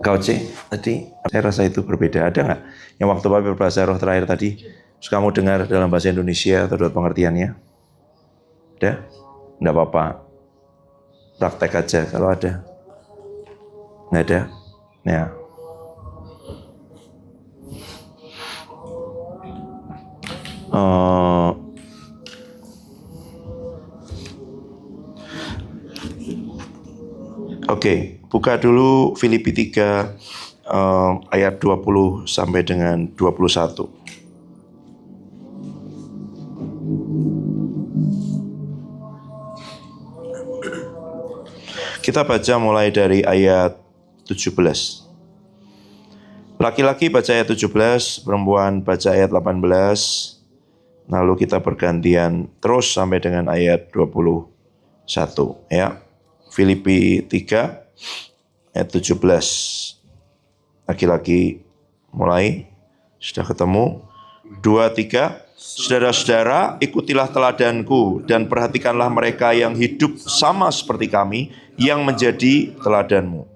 Kau tadi saya rasa itu berbeda. Ada nggak yang waktu Bapak berbahasa roh terakhir tadi, terus kamu dengar dalam bahasa Indonesia atau dalam pengertiannya? Ada? Nggak apa-apa. Praktek aja kalau ada. Nggak ada? Ya. Oke, buka dulu Filipi 3 ayat 20 sampai dengan 21. Kita baca mulai dari ayat 17. Laki-laki baca ayat 17, perempuan baca ayat 18. Lalu kita bergantian terus sampai dengan ayat 21 ya. Filipi 3 ayat 17. Laki-laki mulai. Sudah ketemu? 2, 3. Saudara-saudara, ikutilah teladanku dan perhatikanlah mereka yang hidup sama seperti kami, yang menjadi teladanmu.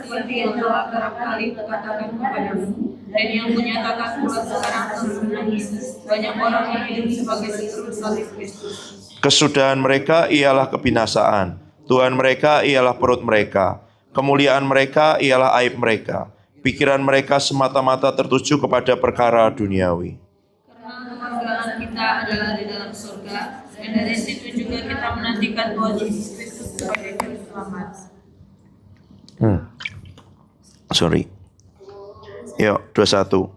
Seperti yang telah kerap kali kukatakan kepadamu, dan yang kunyatakan pula sekarang tentang Yesus, banyak orang yang hidup sebagai seteru salib Kristus. Kesudahan mereka ialah kebinasaan, Tuhan mereka ialah perut mereka, kemuliaan mereka ialah aib mereka, pikiran mereka semata-mata tertuju kepada perkara duniawi. Karena kebanggaan kita adalah di dalam surga, dan dari situ juga kita menantikan Tuhan Yesus Kristus sebagai Juru Selamat. Yuk, 21.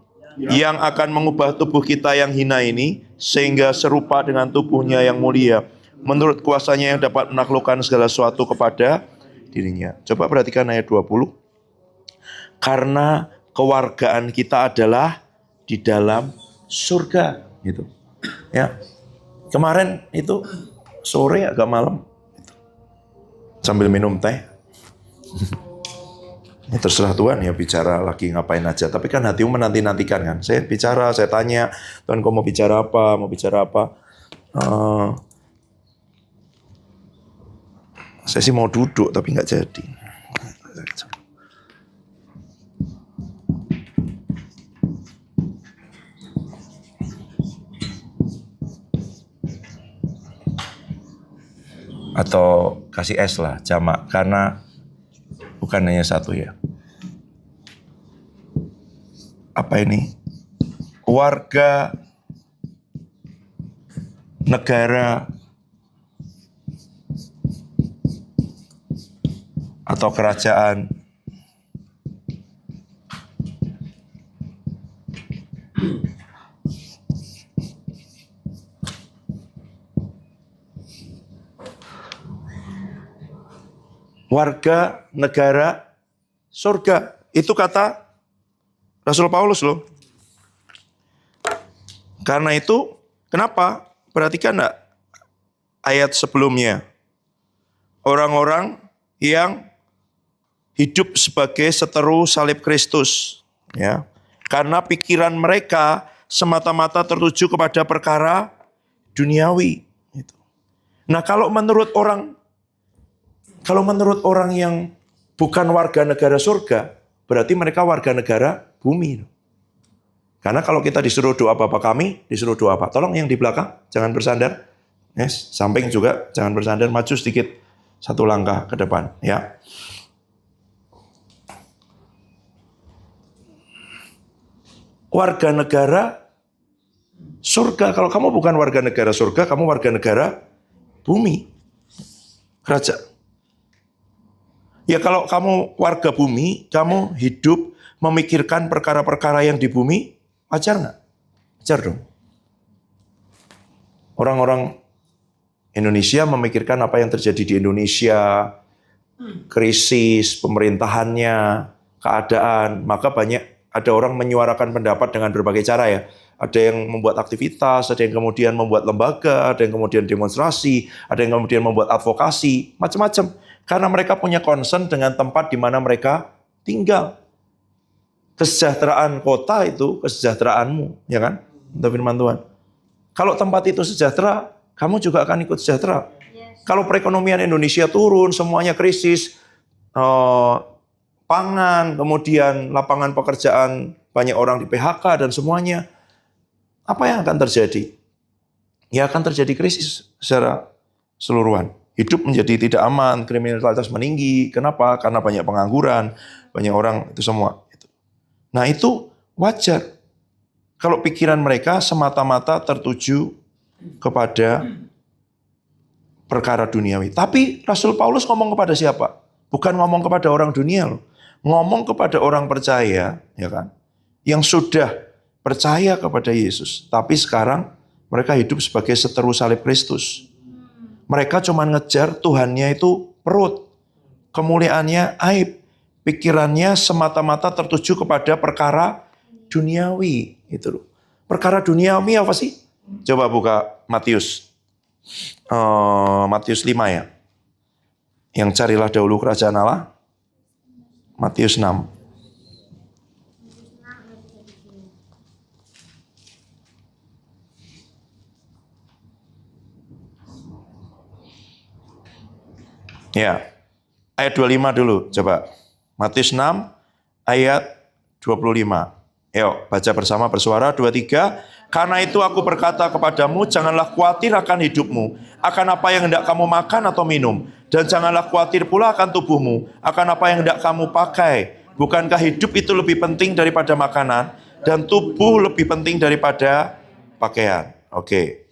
Yang akan mengubah tubuh kita yang hina ini sehingga serupa dengan tubuhnya yang mulia, menurut kuasanya yang dapat menaklukkan segala sesuatu kepada dirinya. Coba perhatikan ayat 20. Karena kewargaan kita adalah di dalam surga, gitu. Ya. Kemarin itu sore agak malam sambil minum teh. Ya, terserah Tuhan ya bicara lagi ngapain aja. Tapi kan hatimu menanti-nantikan kan. Saya bicara, saya tanya, Tuhan kau mau bicara apa, saya sih mau duduk tapi nggak jadi. Atau kasih es lah, jamak. Karena bukan hanya satu ya. Apa ini? Warga negara atau kerajaan warga negara surga. Itu kata Rasul Paulus loh. Karena itu, kenapa? Perhatikan enggak ayat sebelumnya. Orang-orang yang hidup sebagai seteru salib Kristus. Ya. Karena pikiran mereka semata-mata tertuju kepada perkara duniawi. Nah kalau menurut orang yang bukan warga negara surga, berarti mereka warga negara bumi. Karena kalau kita disuruh doa Bapa kami, disuruh doa apa? Tolong yang di belakang, jangan bersandar. Yes, samping juga, jangan bersandar, maju sedikit. Satu langkah ke depan. Ya. Warga negara surga. Kalau kamu bukan warga negara surga, kamu warga negara bumi. Kerajaan. Ya kalau kamu warga bumi, kamu hidup memikirkan perkara-perkara yang di bumi, wajar nggak? Wajar dong. Orang-orang Indonesia memikirkan apa yang terjadi di Indonesia, krisis, pemerintahannya, keadaan. Maka ada orang menyuarakan pendapat dengan berbagai cara ya. Ada yang membuat aktivitas, ada yang kemudian membuat lembaga, ada yang kemudian demonstrasi, ada yang kemudian membuat advokasi, macam-macam. Karena mereka punya concern dengan tempat di mana mereka tinggal. Kesejahteraan kota itu kesejahteraanmu, ya kan? Untuk firman Tuhan. Kalau tempat itu sejahtera, kamu juga akan ikut sejahtera. Yes. Kalau perekonomian Indonesia turun, semuanya krisis, pangan, kemudian lapangan pekerjaan, banyak orang di PHK dan semuanya. Apa yang akan terjadi? Ya akan terjadi krisis secara keseluruhan. Hidup menjadi tidak aman, kriminalitas meninggi. Kenapa? Karena banyak pengangguran, banyak orang itu semua. Nah itu wajar. Kalau pikiran mereka semata-mata tertuju kepada perkara duniawi. Tapi Rasul Paulus ngomong kepada siapa? Bukan ngomong kepada orang dunia loh. Ngomong kepada orang percaya, ya kan? Yang sudah percaya kepada Yesus. Tapi sekarang mereka hidup sebagai seteru salib Kristus. Mereka cuma ngejar Tuhannya itu perut. Kemuliaannya aib. Pikirannya semata-mata tertuju kepada perkara duniawi. Itu loh. Perkara duniawi apa sih? Coba buka Matius. Matius 5 ya. Yang carilah dahulu kerajaan Allah. Matius 6. Ya, ayat 25 dulu, coba. Matius 6, ayat 25. Yuk, baca bersama bersuara, 2, 3. Karena itu aku berkata kepadamu, janganlah khawatir akan hidupmu, akan apa yang hendak kamu makan atau minum. Dan janganlah khawatir pula akan tubuhmu, akan apa yang hendak kamu pakai. Bukankah hidup itu lebih penting daripada makanan, dan tubuh lebih penting daripada pakaian. Oke.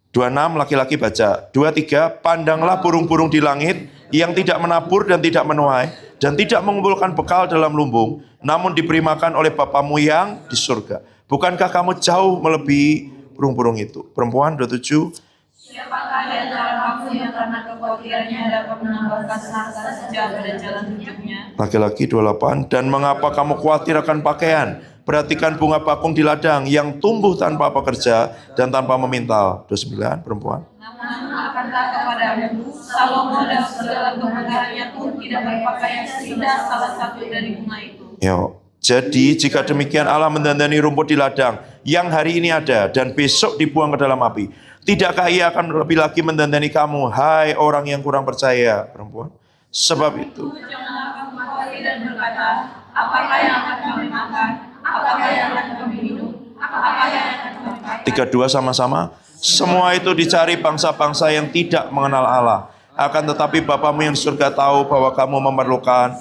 26 laki-laki baca. 2, 3 pandanglah burung-burung di langit yang tidak menabur dan tidak menuai dan tidak mengumpulkan bekal dalam lumbung, namun diberi makan oleh Bapamu yang di surga. Bukankah kamu jauh melebihi burung-burung itu? Perempuan 27. Siapakah di antara kamu yang karena kekhawatirannya dapat menambahkan harta sejahtera dan jalan hidupnya? Laki-laki 28. Dan mengapa kamu khawatir akan pakaian? Perhatikan bunga bakung di ladang yang tumbuh tanpa pekerja dan tanpa memintal. 29, perempuan. Namun akankah kepadamu, Salomo dalam segala kemegahannya pun tidak berpakaian seindah salah satu dari bunga itu. Yo. Jadi jika demikian Allah mendandani rumput di ladang yang hari ini ada dan besok dibuang ke dalam api. Tidakkah Ia akan lebih lagi mendandani kamu, hai orang yang kurang percaya, perempuan? Sebab itu. Janganlah kamu khawatir dan berkata, apakah yang akan kami makan? Apakah yang akan kami minum? Apakah yang akan kami pakai? 3-2 sama-sama. Semua itu dicari bangsa-bangsa yang tidak mengenal Allah. Akan tetapi Bapamu yang di surga tahu bahwa kamu memerlukan.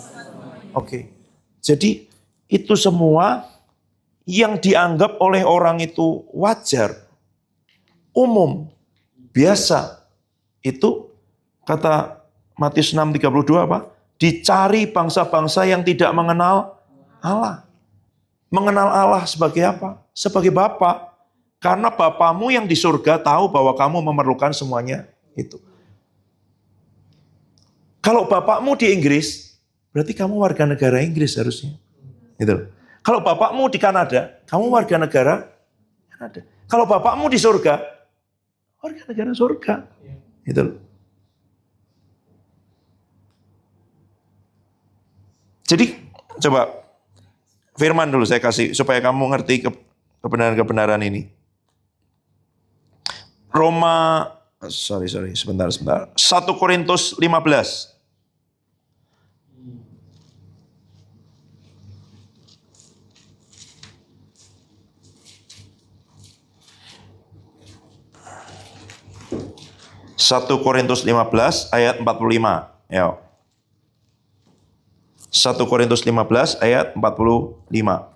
Oke. Jadi itu semua yang dianggap oleh orang itu wajar, umum, biasa. Itu kata Matius 6:32 apa? Dicari bangsa-bangsa yang tidak mengenal Allah. Mengenal Allah sebagai apa? Sebagai Bapa. Karena Bapamu yang di surga tahu bahwa kamu memerlukan semuanya itu. Kalau Bapakmu di Inggris, berarti kamu warga negara Inggris harusnya. Gitu. Kalau Bapakmu di Kanada, kamu warga negara Kanada. Kalau Bapakmu di surga, warga negara surga. Gitu. Jadi coba firman dulu saya kasih supaya kamu ngerti kebenaran-kebenaran ini. Sebentar. 1 Korintus 15. Satu Korintus 15 ayat 45. Ya. 1 Korintus 15 ayat 45.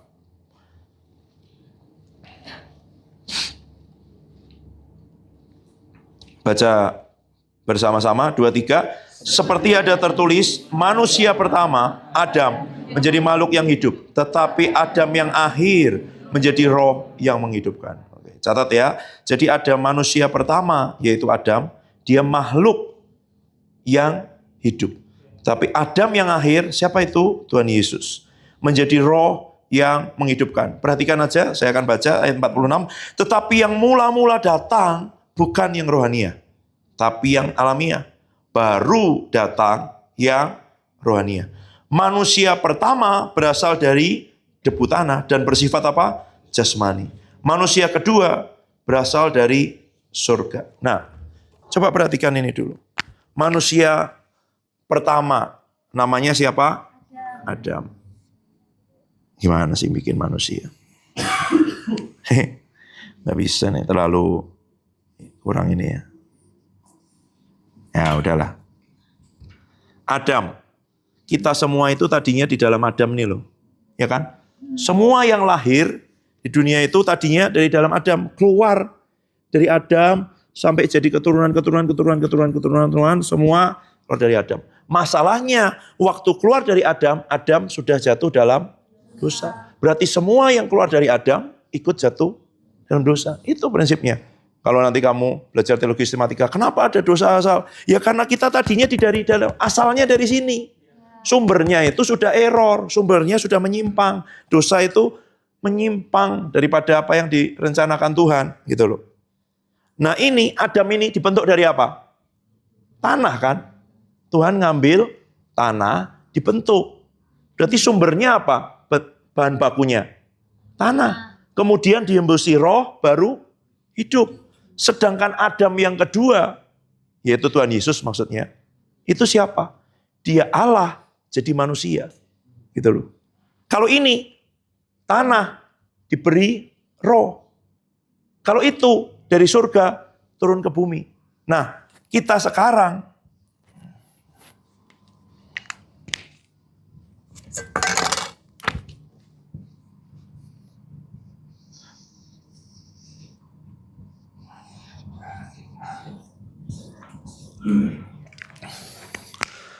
Baca bersama-sama, 2, 3. Seperti ada tertulis, manusia pertama, Adam, menjadi makhluk yang hidup. Tetapi Adam yang akhir menjadi roh yang menghidupkan. Oke, catat ya. Jadi ada manusia pertama, yaitu Adam. Dia makhluk yang hidup. Tapi Adam yang akhir, siapa itu? Tuhan Yesus. Menjadi roh yang menghidupkan. Perhatikan aja, saya akan baca ayat 46. Tetapi yang mula-mula datang, bukan yang rohania, tapi yang alamiah. Baru datang yang rohania. Manusia pertama berasal dari debu tanah dan bersifat apa? Jasmani. Manusia kedua berasal dari surga. Nah, coba perhatikan ini dulu. Manusia pertama namanya siapa? Adam. Gimana sih bikin manusia? Nggak bisa nih, terlalu kurang ini ya. Ya udahlah. Adam. Kita semua itu tadinya di dalam Adam nih loh. Ya kan? Semua yang lahir di dunia itu tadinya dari dalam Adam. Keluar dari Adam sampai jadi keturunan, semua keluar dari Adam. Masalahnya waktu keluar dari Adam, Adam sudah jatuh dalam dosa. Berarti semua yang keluar dari Adam ikut jatuh dalam dosa. Itu prinsipnya. Kalau nanti kamu belajar teologi sistematika, kenapa ada dosa asal? Ya karena kita tadinya dari dalam, asalnya dari sini. Sumbernya itu sudah error, sumbernya sudah menyimpang. Dosa itu menyimpang daripada apa yang direncanakan Tuhan, gitu loh. Nah ini, Adam ini dibentuk dari apa? Tanah kan? Tuhan ngambil tanah, dibentuk. Berarti sumbernya apa? Bahan bakunya? Tanah. Kemudian dihembusi roh, baru hidup. Sedangkan Adam yang kedua, yaitu Tuhan Yesus maksudnya, itu siapa? Dia Allah jadi manusia. Gitu loh. Kalau ini, tanah diberi roh. Kalau itu dari surga turun ke bumi. Nah, kita sekarang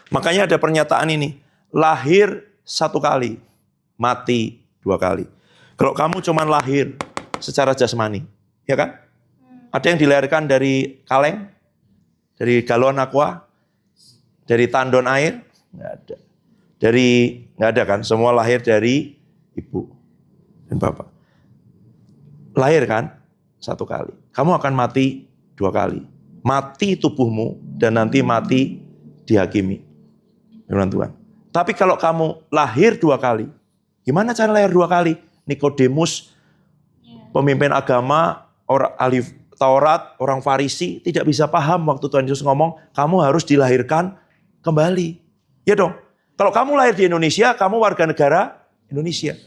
makanya ada pernyataan ini, lahir satu kali, mati dua kali. Kalau kamu cuma lahir secara jasmani, ya kan? Ada yang dilahirkan dari kaleng, dari galon aqua, dari tandon air, nggak ada. Nggak ada kan? Semua lahir dari ibu dan bapak. Lahir kan? Satu kali. Kamu akan mati dua kali. Mati tubuhmu dan nanti mati dihakimi. Firman Tuhan. Tapi kalau kamu lahir dua kali, gimana cara lahir dua kali? Nikodemus, pemimpin agama, orang ahli Taurat, orang Farisi, tidak bisa paham waktu Tuhan Yesus ngomong, kamu harus dilahirkan kembali. Ya dong. Kalau kamu lahir di Indonesia, kamu warga negara Indonesia.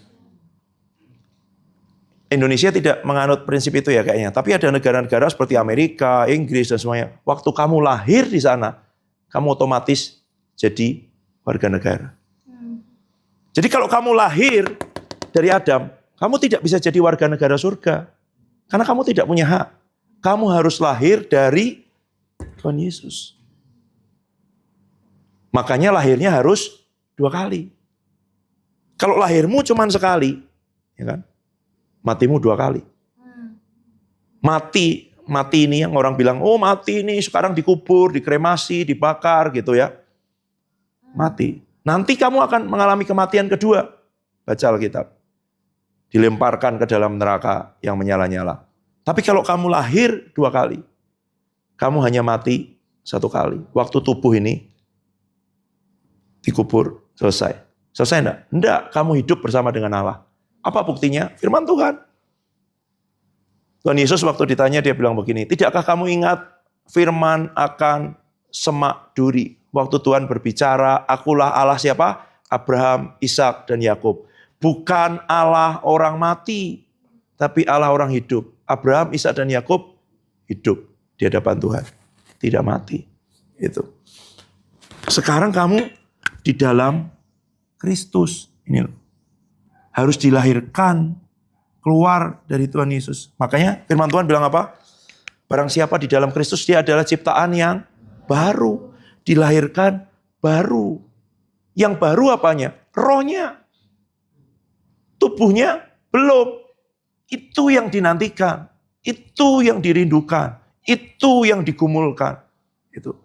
Indonesia tidak menganut prinsip itu ya kayaknya. Tapi ada negara-negara seperti Amerika, Inggris, dan semuanya. Waktu kamu lahir di sana, kamu otomatis jadi warga negara. Jadi kalau kamu lahir dari Adam, kamu tidak bisa jadi warga negara surga. Karena kamu tidak punya hak. Kamu harus lahir dari Tuhan Yesus. Makanya lahirnya harus dua kali. Kalau lahirmu cuma sekali, ya kan? Matimu dua kali. Mati ini yang orang bilang, oh mati ini sekarang dikubur, dikremasi, dibakar gitu ya. Mati. Nanti kamu akan mengalami kematian kedua. Baca Alkitab. Dilemparkan ke dalam neraka yang menyala-nyala. Tapi kalau kamu lahir dua kali, kamu hanya mati satu kali. Waktu tubuh ini dikubur, selesai. Selesai enggak? Enggak, kamu hidup bersama dengan Allah. Apa buktinya? Firman Tuhan. Tuhan Yesus waktu ditanya dia bilang begini, tidakkah kamu ingat firman akan semak duri? Waktu Tuhan berbicara, akulah Allah siapa? Abraham, Ishak, dan Yakub. Bukan Allah orang mati, tapi Allah orang hidup. Abraham, Ishak, dan Yakub hidup di hadapan Tuhan. Tidak mati. Itu. Sekarang kamu di dalam Kristus. Ini loh. Harus dilahirkan keluar dari Tuhan Yesus. Makanya firman Tuhan bilang apa? Barang siapa di dalam Kristus, dia adalah ciptaan yang baru. Dilahirkan baru. Yang baru apanya? Rohnya. Tubuhnya belum. Itu yang dinantikan. Itu yang dirindukan. Itu yang digumulkan. Itu.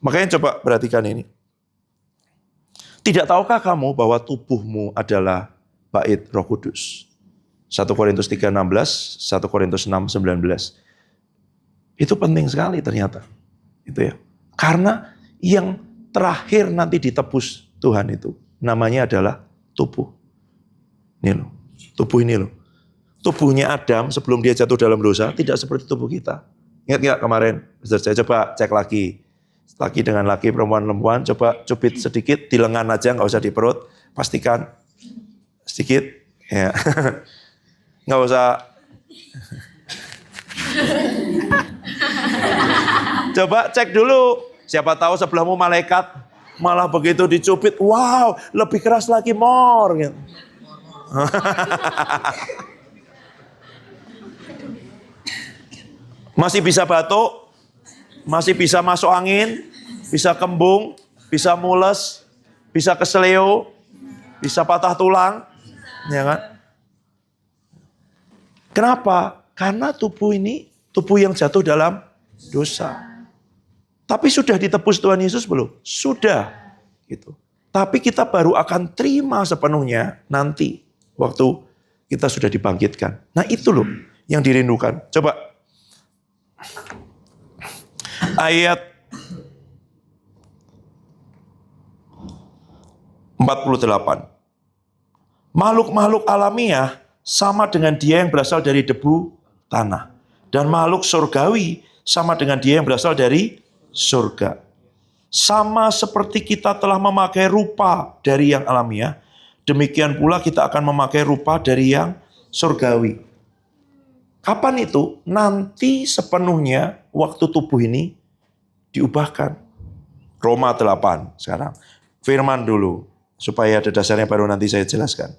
Makanya coba perhatikan ini. Tidak tahukah kamu bahwa tubuhmu adalah bait Roh Kudus? 1 Korintus 3:16, 1 Korintus 6:19. Itu penting sekali ternyata. Itu ya. Karena yang terakhir nanti ditebus Tuhan itu namanya adalah tubuh. Ini loh. Tubuh ini loh. Tubuhnya Adam sebelum dia jatuh dalam dosa tidak seperti tubuh kita. Ingat nggak kemarin? Saya coba cek lagi. Laki dengan laki, perempuan, coba cubit sedikit di lengan aja, nggak usah di perut. Pastikan sedikit, ya. Nggak usah. Coba cek dulu, siapa tahu sebelahmu malaikat, malah begitu dicubit, wow, lebih keras lagi, more. Gitu. Masih bisa batuk, masih bisa masuk angin, bisa kembung, bisa mules, bisa keseleo, bisa patah tulang, ya kan? Kenapa? Karena tubuh ini, tubuh yang jatuh dalam dosa. Tapi sudah ditebus Tuhan Yesus belum? Sudah. Gitu. Tapi kita baru akan terima sepenuhnya nanti, waktu kita sudah dibangkitkan. Nah itu loh yang dirindukan. Coba. Ayat 48. Makhluk-makhluk alamiah sama dengan dia yang berasal dari debu tanah. Dan makhluk surgawi sama dengan dia yang berasal dari surga. Sama seperti kita telah memakai rupa dari yang alamiah, demikian pula kita akan memakai rupa dari yang surgawi. Kapan itu? Nanti sepenuhnya waktu tubuh ini diubahkan. Roma 8 sekarang. Firman dulu, supaya ada dasarnya baru nanti saya jelaskan.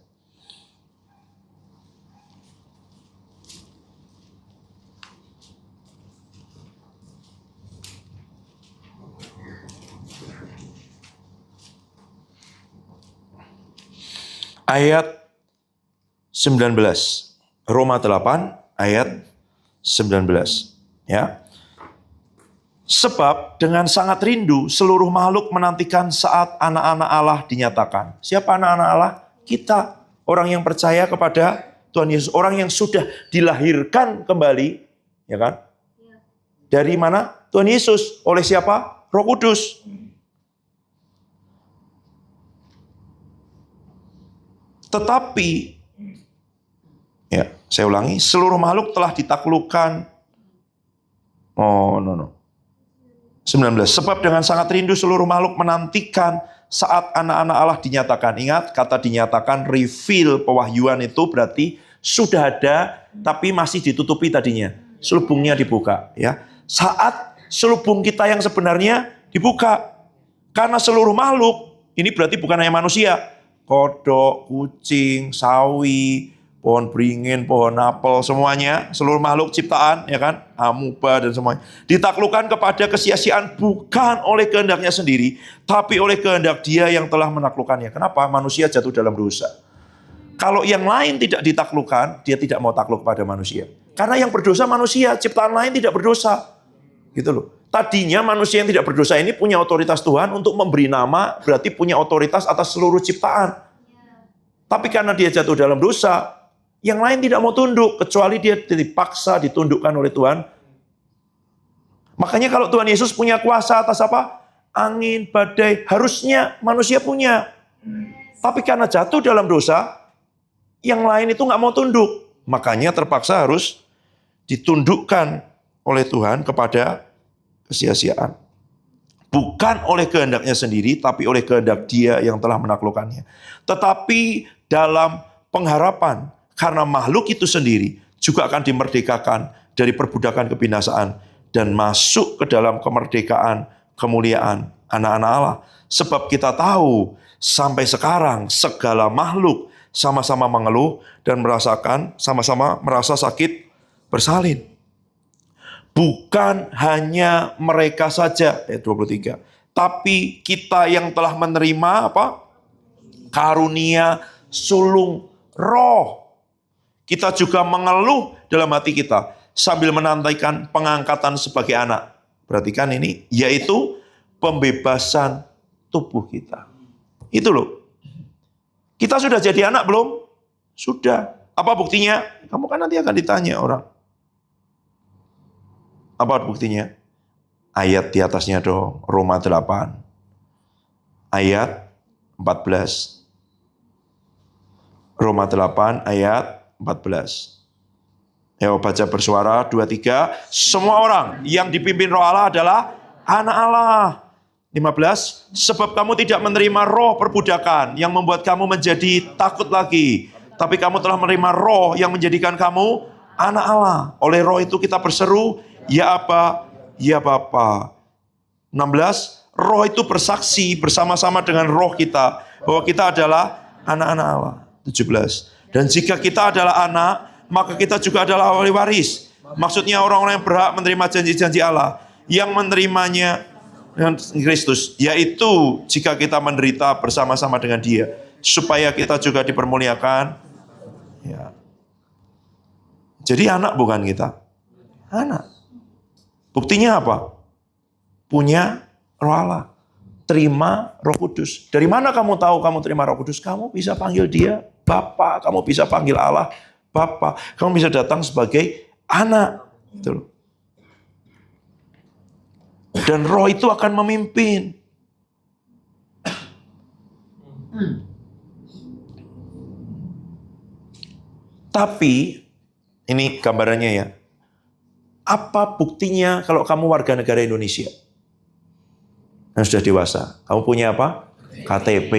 Ayat 19. Roma 8 ayat 19. Ya. Sebab dengan sangat rindu seluruh makhluk menantikan saat anak-anak Allah dinyatakan. Siapa anak-anak Allah? Kita, orang yang percaya kepada Tuhan Yesus, orang yang sudah dilahirkan kembali, ya kan? Dari mana? Tuhan Yesus. Oleh siapa? Roh Kudus. Tetapi, ya, saya ulangi, seluruh makhluk telah ditaklukkan. 19. Sebab dengan sangat rindu seluruh makhluk menantikan saat anak-anak Allah dinyatakan. Ingat, kata dinyatakan, reveal, pewahyuan itu berarti sudah ada, tapi masih ditutupi tadinya. Selubungnya dibuka. Ya. Saat selubung kita yang sebenarnya dibuka. Karena seluruh makhluk, ini berarti bukan hanya manusia. Kodok, kucing, sawi, pohon beringin, pohon apel, semuanya, seluruh makhluk ciptaan, ya kan, amuba dan semuanya, ditaklukkan kepada kesia-siaan bukan oleh kehendaknya sendiri, tapi oleh kehendak Dia yang telah menaklukkannya. Kenapa? Manusia jatuh dalam dosa. Kalau yang lain tidak ditaklukkan, Dia tidak mau takluk pada manusia. Karena yang berdosa manusia, ciptaan lain tidak berdosa. Gitu loh. Tadinya manusia yang tidak berdosa ini punya otoritas Tuhan untuk memberi nama, berarti punya otoritas atas seluruh ciptaan. Tapi karena dia jatuh dalam dosa, yang lain tidak mau tunduk, kecuali dia dipaksa, ditundukkan oleh Tuhan. Makanya kalau Tuhan Yesus punya kuasa atas apa? Angin, badai, harusnya manusia punya. Tapi karena jatuh dalam dosa, yang lain itu nggak mau tunduk. Makanya terpaksa harus ditundukkan oleh Tuhan kepada kesia-siaan. Bukan oleh kehendaknya sendiri, tapi oleh kehendak Dia yang telah menaklukkannya. Tetapi dalam pengharapan, karena makhluk itu sendiri juga akan dimerdekakan dari perbudakan kebinasaan dan masuk ke dalam kemerdekaan, kemuliaan anak-anak Allah. Sebab kita tahu sampai sekarang segala makhluk sama-sama mengeluh dan merasakan, sama-sama merasa sakit bersalin. Bukan hanya mereka saja, ayat 23. Tapi kita yang telah menerima apa? Karunia sulung roh. Kita juga mengeluh dalam hati kita sambil menantikan pengangkatan sebagai anak. Perhatikan ini, yaitu pembebasan tubuh kita. Itu loh. Kita sudah jadi anak belum? Sudah. Apa buktinya? Kamu kan nanti akan ditanya orang. Apa buktinya? Ayat di atasnya dong, Roma 8. Ayat 14. Roma 8 ayat 14. Baca bersuara, 2, 3. Semua orang yang dipimpin roh Allah adalah anak Allah. 15, sebab kamu tidak menerima roh perbudakan yang membuat kamu menjadi takut lagi. Tapi kamu telah menerima roh yang menjadikan kamu anak Allah. Oleh roh itu kita berseru, ya Aba, ya Bapa. 16, roh itu bersaksi bersama-sama dengan roh kita bahwa kita adalah anak-anak Allah. 17, dan jika kita adalah anak, maka kita juga adalah ahli waris. Maksudnya orang-orang yang berhak menerima janji-janji Allah, yang menerimanya dengan Kristus, yaitu jika kita menderita bersama-sama dengan Dia, supaya kita juga dipermuliakan. Ya. Jadi anak bukan kita? Anak. Buktinya apa? Punya roh Allah. Terima roh kudus. Dari mana kamu tahu kamu terima roh kudus? Kamu bisa panggil Dia Bapa. Kamu bisa panggil Allah Bapa. Kamu bisa datang sebagai anak. Gitu loh. Dan roh itu akan memimpin. Tapi, ini gambarannya ya. Apa buktinya kalau kamu warga negara Indonesia? Yang sudah dewasa. Kamu punya apa? KTP.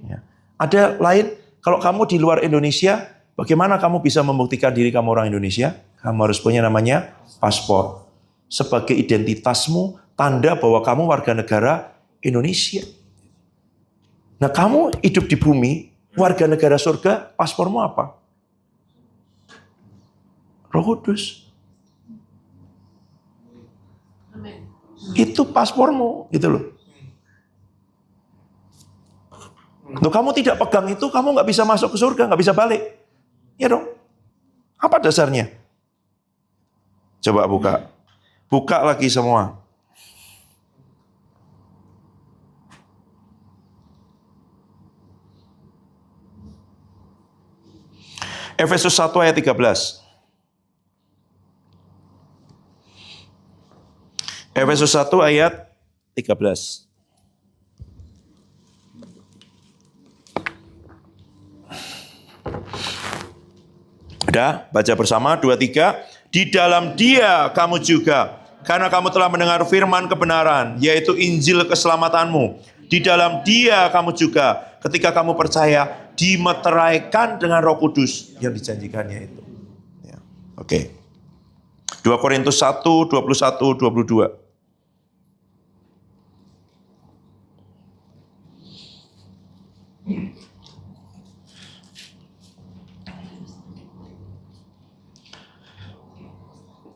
Ya. Ada lain, kalau kamu di luar Indonesia, bagaimana kamu bisa membuktikan diri kamu orang Indonesia? Kamu harus punya namanya paspor. Sebagai identitasmu, tanda bahwa kamu warga negara Indonesia. Nah, kamu hidup di bumi, warga negara surga, paspormu apa? Roh Kudus. Itu paspormu, gitu loh. Loh, kamu tidak pegang itu, kamu nggak bisa masuk ke surga, nggak bisa balik. Ya dong. Apa dasarnya? Coba buka. Buka lagi semua. Efesus 1 ayat 13. Efesus 1 ayat 13. Udah, baca bersama, 2, 3. Di dalam Dia kamu juga, karena kamu telah mendengar firman kebenaran, yaitu Injil keselamatanmu. Di dalam Dia kamu juga, ketika kamu percaya, dimeteraikan dengan Roh Kudus yang dijanjikannya itu. Ya, oke. 2 Korintus 1, 21, 22.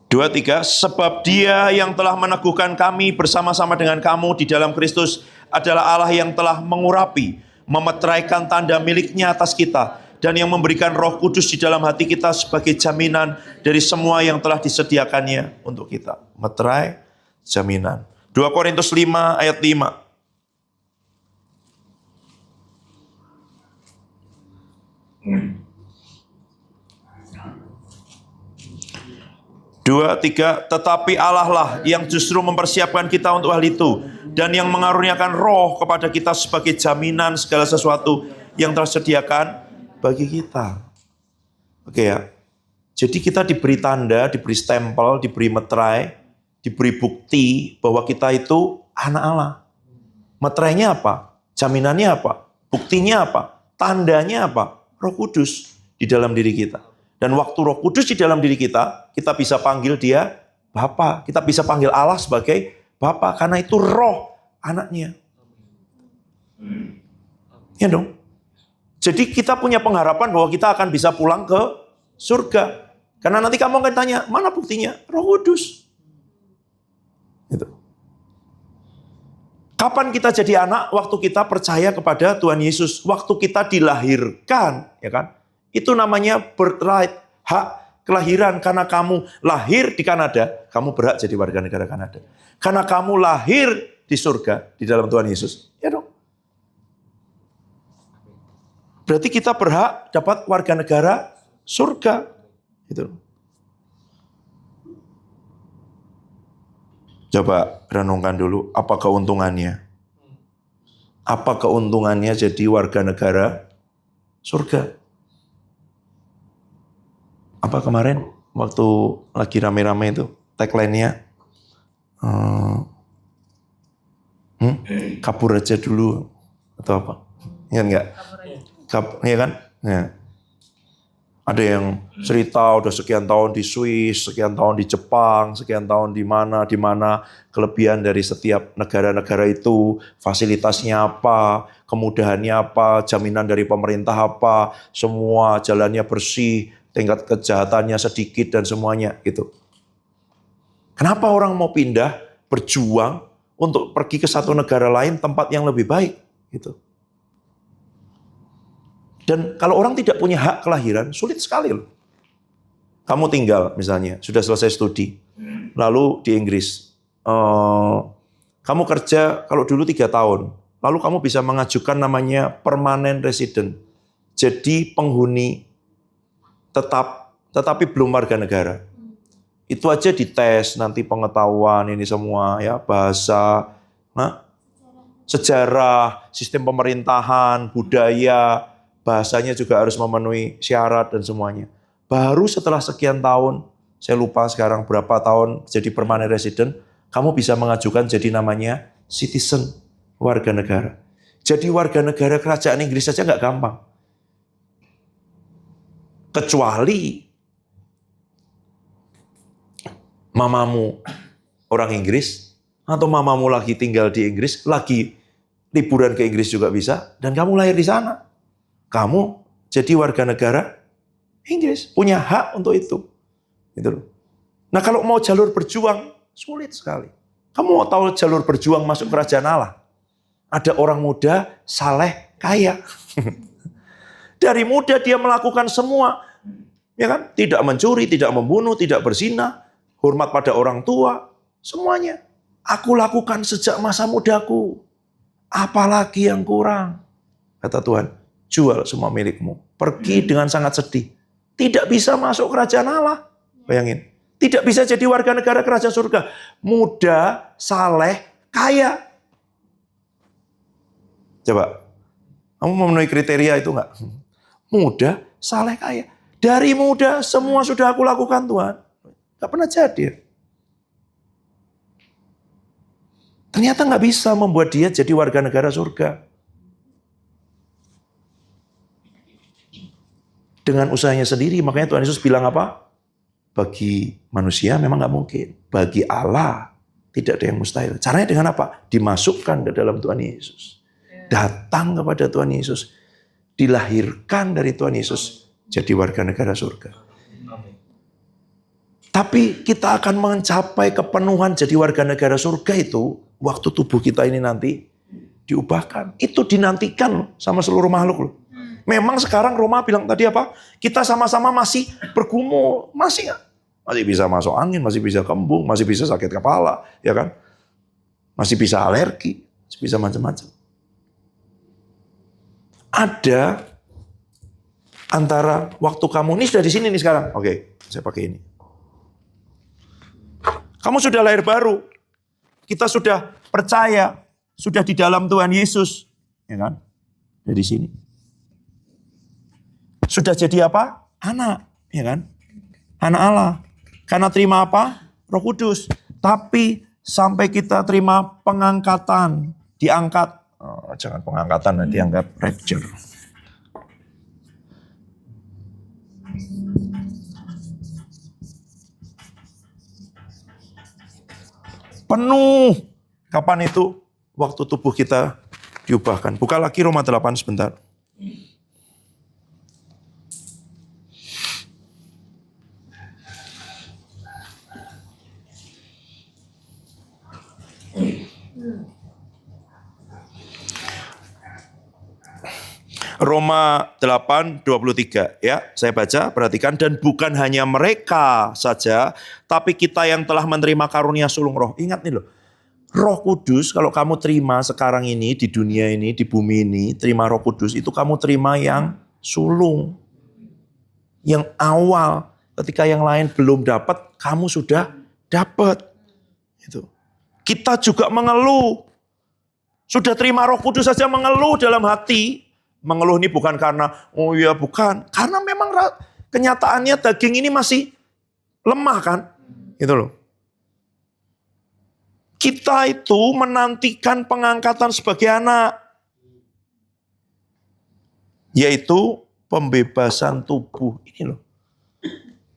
Dua, tiga, sebab Dia yang telah meneguhkan kami bersama-sama dengan kamu di dalam Kristus adalah Allah yang telah mengurapi, memeteraikan tanda miliknya atas kita, dan yang memberikan Roh Kudus di dalam hati kita sebagai jaminan dari semua yang telah disediakannya untuk kita. Meterai, jaminan. 2 Korintus 5 ayat 5. 2, 3, tetapi Allah lah yang justru mempersiapkan kita untuk hal itu, dan yang mengaruniakan roh kepada kita sebagai jaminan segala sesuatu yang telah disediakan bagi kita. Oke ya, jadi kita diberi tanda, diberi stempel, diberi meterai, diberi bukti bahwa kita itu anak Allah. Meterainya apa? Jaminannya apa? Buktinya apa? Tandanya apa? Roh Kudus di dalam diri kita. Dan waktu Roh Kudus di dalam diri kita, kita bisa panggil Dia Bapa. Kita bisa panggil Allah sebagai Bapa, karena itu roh anaknya. Ya dong. Jadi kita punya pengharapan bahwa kita akan bisa pulang ke surga. Karena nanti kamu akan tanya, mana buktinya? Roh Kudus. Gitu. Kapan kita jadi anak? Waktu kita percaya kepada Tuhan Yesus. Waktu kita dilahirkan, ya kan? Itu namanya birthright, hak kelahiran. Karena kamu lahir di Kanada, kamu berhak jadi warga negara Kanada. Karena kamu lahir di surga, di dalam Tuhan Yesus. Ya dong. Berarti kita berhak dapat warga negara surga. Gitu. Coba renungkan dulu, apa keuntungannya? Apa keuntungannya jadi warga negara surga? Apa kemarin waktu lagi rame-rame itu tagline-nya kabur aja dulu atau apa? Ingat nggak? Iya kan? Ya. Ada yang cerita udah sekian tahun di Swiss, sekian tahun di Jepang, sekian tahun di mana kelebihan dari setiap negara-negara itu, fasilitasnya apa, kemudahannya apa, jaminan dari pemerintah apa, semua jalannya bersih, tingkat kejahatannya sedikit dan semuanya gitu. Kenapa orang mau pindah, berjuang untuk pergi ke satu negara lain tempat yang lebih baik gitu. Dan kalau orang tidak punya hak kelahiran, sulit sekali loh. Kamu tinggal misalnya, sudah selesai studi, lalu di Inggris. Kamu kerja kalau dulu 3 tahun, lalu kamu bisa mengajukan namanya permanent resident. Jadi penghuni tetap, tetapi belum warga negara. Itu aja dites, nanti pengetahuan ini semua, ya bahasa, sejarah, sistem pemerintahan, budaya, bahasanya juga harus memenuhi syarat dan semuanya. Baru setelah sekian tahun, saya lupa sekarang berapa tahun jadi permanent resident, kamu bisa mengajukan jadi namanya citizen, warga negara. Jadi warga negara kerajaan Inggris saja nggak gampang. Kecuali mamamu orang Inggris, atau mamamu lagi tinggal di Inggris, lagi liburan ke Inggris juga bisa, dan kamu lahir di sana. Kamu jadi warga negara Inggris, punya hak untuk itu. Gitu loh. Nah kalau mau jalur berjuang, sulit sekali. Kamu mau tahu jalur berjuang masuk kerajaan Allah? Ada orang muda, saleh, kaya. Dari muda dia melakukan semua. Ya kan? Tidak mencuri, tidak membunuh, tidak berzina, hormat pada orang tua, semuanya. Aku lakukan sejak masa mudaku. Apalagi yang kurang? Kata Tuhan, jual semua milikmu. Pergi dengan sangat sedih. Tidak bisa masuk kerajaan Allah. Bayangin. Tidak bisa jadi warga negara kerajaan surga. Muda, saleh, kaya. Coba. Kamu memenuhi kriteria itu enggak? Muda, saleh, kaya. Dari muda semua sudah aku lakukan Tuhan. Enggak pernah jadi. Ternyata enggak bisa membuat dia jadi warga negara surga. Dengan usahanya sendiri, makanya Tuhan Yesus bilang apa? Bagi manusia memang nggak mungkin. Bagi Allah tidak ada yang mustahil. Caranya dengan apa? Dimasukkan ke dalam Tuhan Yesus. Datang kepada Tuhan Yesus. Dilahirkan dari Tuhan Yesus. Jadi warga negara surga. Tapi kita akan mencapai kepenuhan jadi warga negara surga itu. Waktu tubuh kita ini nanti diubahkan. Itu dinantikan sama seluruh makhluk loh. Memang sekarang Roma bilang tadi apa? Kita sama-sama masih bergumul. Masih bisa masuk angin, masih bisa kembung, masih bisa sakit kepala. Ya kan? Masih bisa alergi, masih bisa macam-macam. Ada antara waktu kamu, ini sudah di sini nih sekarang. Oke, saya pakai ini. Kamu sudah lahir baru. Kita sudah percaya, sudah di dalam Tuhan Yesus. Ya kan? Dari sini. Sudah jadi apa? Anak, ya kan? Anak Allah. Karena terima apa? Roh Kudus. Tapi sampai kita terima pengangkatan, diangkat. Oh, jangan pengangkatan, diangkat rapture. Penuh. Kapan itu? Waktu tubuh kita diubahkan. Buka lagi Roma 8 sebentar. Roma 8:23 ya, saya baca, perhatikan. Dan bukan hanya mereka saja, tapi kita yang telah menerima karunia sulung roh. Ingat nih loh, Roh Kudus kalau kamu terima sekarang ini di dunia ini, di bumi ini, terima Roh Kudus itu kamu terima yang sulung, yang awal. Ketika yang lain belum dapat, kamu sudah dapat. Itu. Kita juga mengeluh. Sudah terima Roh Kudus saja mengeluh dalam hati. Mengeluh ini bukan karena, oh ya bukan. Karena memang kenyataannya daging ini masih lemah kan. Gitu loh. Kita itu menantikan pengangkatan sebagai anak. Yaitu pembebasan tubuh. Ini loh.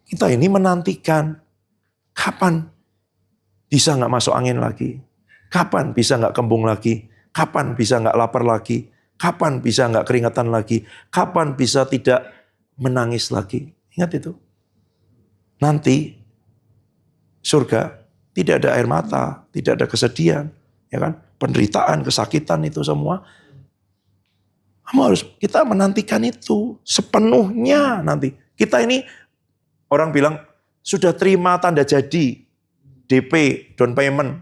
Kita ini menantikan kapan bisa nggak masuk angin lagi. Kapan bisa nggak kembung lagi. Kapan bisa nggak lapar lagi. Kapan bisa nggak keringetan lagi. Kapan bisa tidak menangis lagi. Ingat itu. Nanti surga tidak ada air mata, tidak ada kesedihan, ya kan? Penderitaan, kesakitan itu semua. Kita menantikan itu sepenuhnya nanti. Kita ini orang bilang sudah terima tanda jadi, DP, down payment.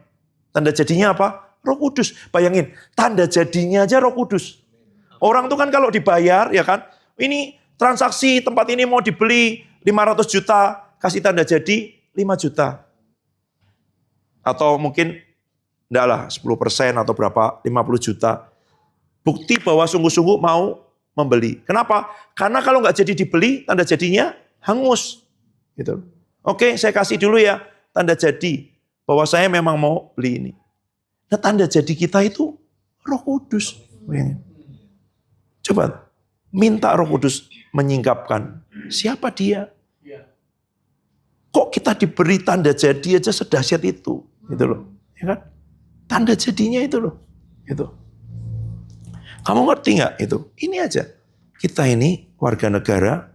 Tanda jadinya apa? Roh Kudus. Bayangin, tanda jadinya aja Roh Kudus. Orang tuh kan kalau dibayar, ya kan? Ini transaksi tempat ini mau dibeli 500 juta, kasih tanda jadi 5 juta. Atau mungkin, enggak lah, 10% atau berapa, 50 juta. Bukti bahwa sungguh-sungguh mau membeli. Kenapa? Karena kalau nggak jadi dibeli, tanda jadinya hangus. Gitu. Oke, saya kasih dulu ya tanda jadi bahwa saya memang mau beli ini. Nah, tanda jadi kita itu Roh Kudus. Coba minta Roh Kudus menyingkapkan siapa dia. Kok kita diberi tanda jadi aja sedahsyat itu, gitu loh, ya kan? Tanda jadinya itu loh, gitu. Kamu ngerti nggak itu? Ini aja. Kita ini warga negara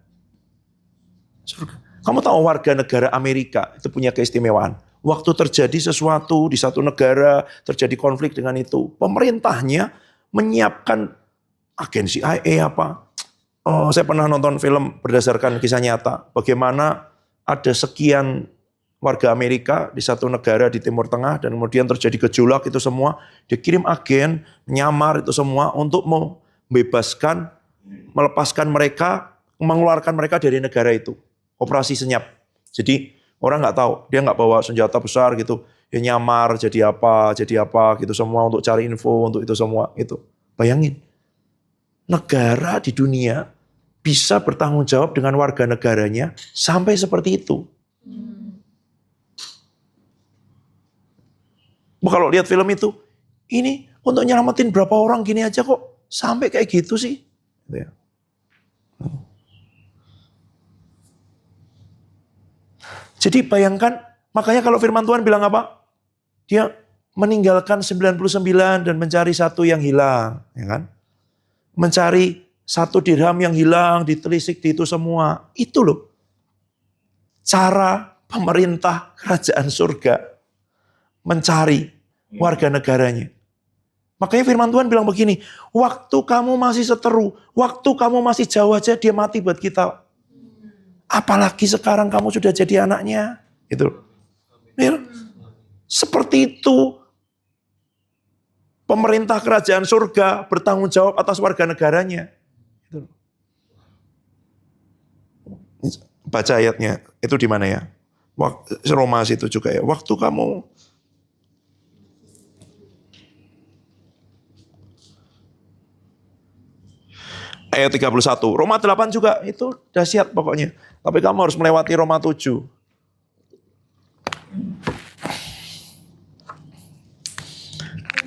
surga. Kamu tahu warga negara Amerika itu punya keistimewaan. Waktu terjadi sesuatu di satu negara, terjadi konflik dengan itu, pemerintahnya menyiapkan agen CIA apa. Oh, saya pernah nonton film berdasarkan kisah nyata. Bagaimana ada sekian warga Amerika di satu negara di Timur Tengah dan kemudian terjadi gejolak itu semua. Dikirim agen, menyamar itu semua untuk membebaskan, melepaskan mereka, mengeluarkan mereka dari negara itu. Operasi senyap. Jadi orang nggak tahu, dia nggak bawa senjata besar gitu. Dia nyamar jadi apa gitu semua untuk cari info untuk itu semua itu. Bayangin, negara di dunia bisa bertanggung jawab dengan warga negaranya sampai seperti itu. Kalau lihat film itu, ini untuk nyelamatin berapa orang gini aja kok sampai kayak gitu sih. Jadi bayangkan, makanya kalau firman Tuhan bilang apa? Dia meninggalkan 99 dan mencari satu yang hilang, ya kan? Mencari satu dirham yang hilang, ditelisik di itu semua. Itu loh cara pemerintah kerajaan surga mencari warga negaranya. Makanya firman Tuhan bilang begini, waktu kamu masih seteru, waktu kamu masih jauh aja dia mati buat kita. Apalagi sekarang kamu sudah jadi anaknya. Gitu. Ya, seperti itu pemerintah kerajaan surga bertanggung jawab atas warga negaranya. Gitu. Baca ayatnya, itu di mana ya? Roma situ juga ya. Waktu kamu ayat 31. Roma 8 juga itu dahsyat pokoknya. Tapi kamu harus melewati Roma 7.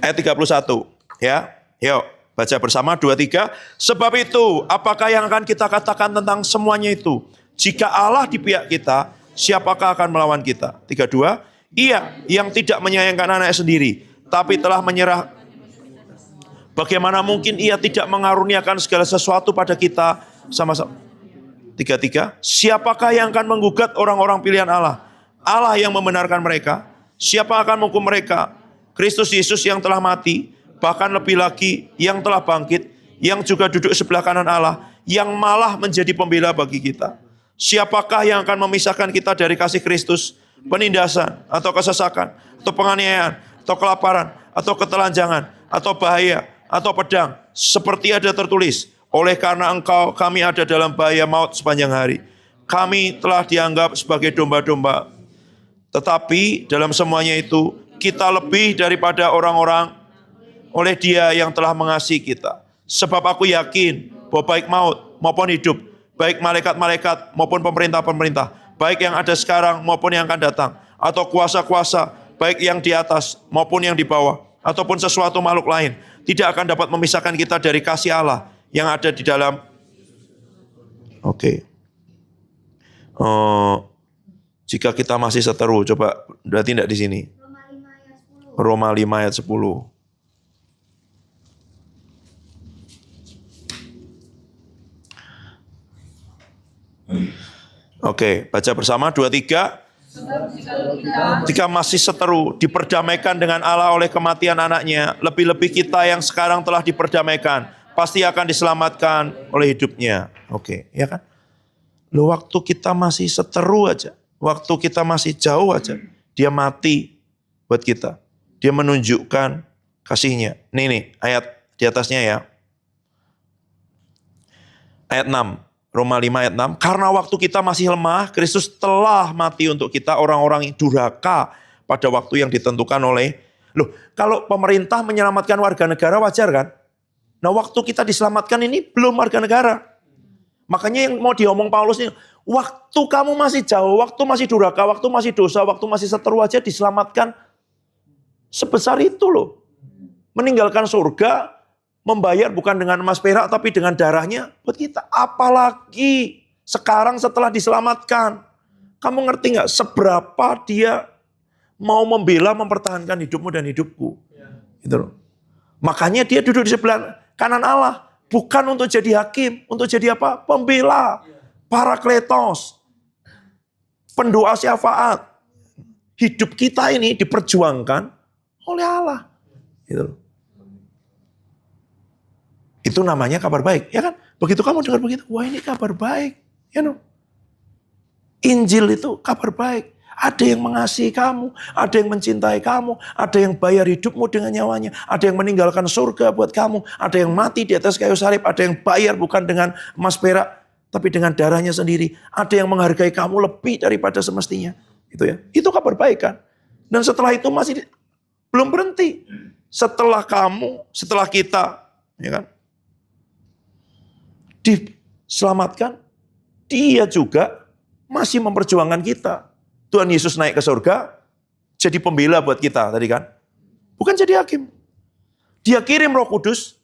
Ayat 31. Ya. Yuk, baca bersama 2, 3. Sebab itu, apakah yang akan kita katakan tentang semuanya itu? Jika Allah di pihak kita, siapakah akan melawan kita? 32. Ia yang tidak menyayangkan anaknya sendiri, tapi telah menyerah. Bagaimana mungkin ia tidak mengaruniakan segala sesuatu pada kita sama-sama. 33. Siapakah yang akan menggugat orang-orang pilihan Allah? Allah yang membenarkan mereka. Siapa akan menghukum mereka? Kristus Yesus yang telah mati, bahkan lebih lagi yang telah bangkit, yang juga duduk sebelah kanan Allah, yang malah menjadi pembela bagi kita. Siapakah yang akan memisahkan kita dari kasih Kristus? Penindasan, atau kesesakan, atau penganiayaan, atau kelaparan, atau ketelanjangan, atau bahaya, atau pedang, seperti ada tertulis, oleh karena engkau kami ada dalam bahaya maut sepanjang hari. Kami telah dianggap sebagai domba-domba. Tetapi dalam semuanya itu, kita lebih daripada orang-orang oleh Dia yang telah mengasihi kita. Sebab aku yakin bahwa baik maut maupun hidup, baik malaikat-malaikat maupun pemerintah-pemerintah, baik yang ada sekarang maupun yang akan datang, atau kuasa-kuasa, baik yang di atas maupun yang di bawah, ataupun sesuatu makhluk lain, tidak akan dapat memisahkan kita dari kasih Allah yang ada di dalam. Oke. Jika kita masih seteru, coba berarti tidak di sini. Roma 5 ayat 10. Oke, baca bersama 2, 3. Jika masih seteru, diperdamaikan dengan Allah oleh kematian anaknya, lebih-lebih kita yang sekarang telah diperdamaikan, pasti akan diselamatkan oleh hidupnya. Oke, ya kan? Loh, waktu kita masih seteru aja, waktu kita masih jauh aja, dia mati buat kita. Dia menunjukkan kasihnya. Nih, ayat di atasnya ya. Ayat 6. Roma 5 ayat 6. Karena waktu kita masih lemah, Kristus telah mati untuk kita, orang-orang durhaka pada waktu yang ditentukan oleh. Loh, kalau pemerintah menyelamatkan warga negara wajar kan? Nah, waktu kita diselamatkan ini belum warga negara. Makanya yang mau diomong Paulus ini, waktu kamu masih jauh, waktu masih durhaka, waktu masih dosa, waktu masih seteru aja diselamatkan sebesar itu loh. Meninggalkan surga, membayar bukan dengan emas perak tapi dengan darahnya buat kita. Apalagi sekarang setelah diselamatkan. Kamu ngerti gak seberapa dia mau membela, mempertahankan hidupmu dan hidupku. Gitu loh. Makanya dia duduk di sebelah kanan Allah. Bukan untuk jadi hakim, untuk jadi apa? Pembela, parakletos, pendoa syafaat. Hidup kita ini diperjuangkan oleh Allah. Gitu. Itu namanya kabar baik, ya kan? Begitu kamu dengar begitu, wah ini kabar baik. Ya no? Injil itu kabar baik. Ada yang mengasihi kamu, ada yang mencintai kamu, ada yang bayar hidupmu dengan nyawanya, ada yang meninggalkan surga buat kamu, ada yang mati di atas kayu salib, ada yang bayar bukan dengan emas perak, tapi dengan darahnya sendiri. Ada yang menghargai kamu lebih daripada semestinya. Itu ya. Itu kabar baik kan. Dan setelah itu masih belum berhenti. Setelah kamu, setelah kita, ya kan, diselamatkan, dia juga masih memperjuangkan kita. Tuhan Yesus naik ke surga, jadi pembela buat kita tadi kan. Bukan jadi hakim. Dia kirim Roh Kudus,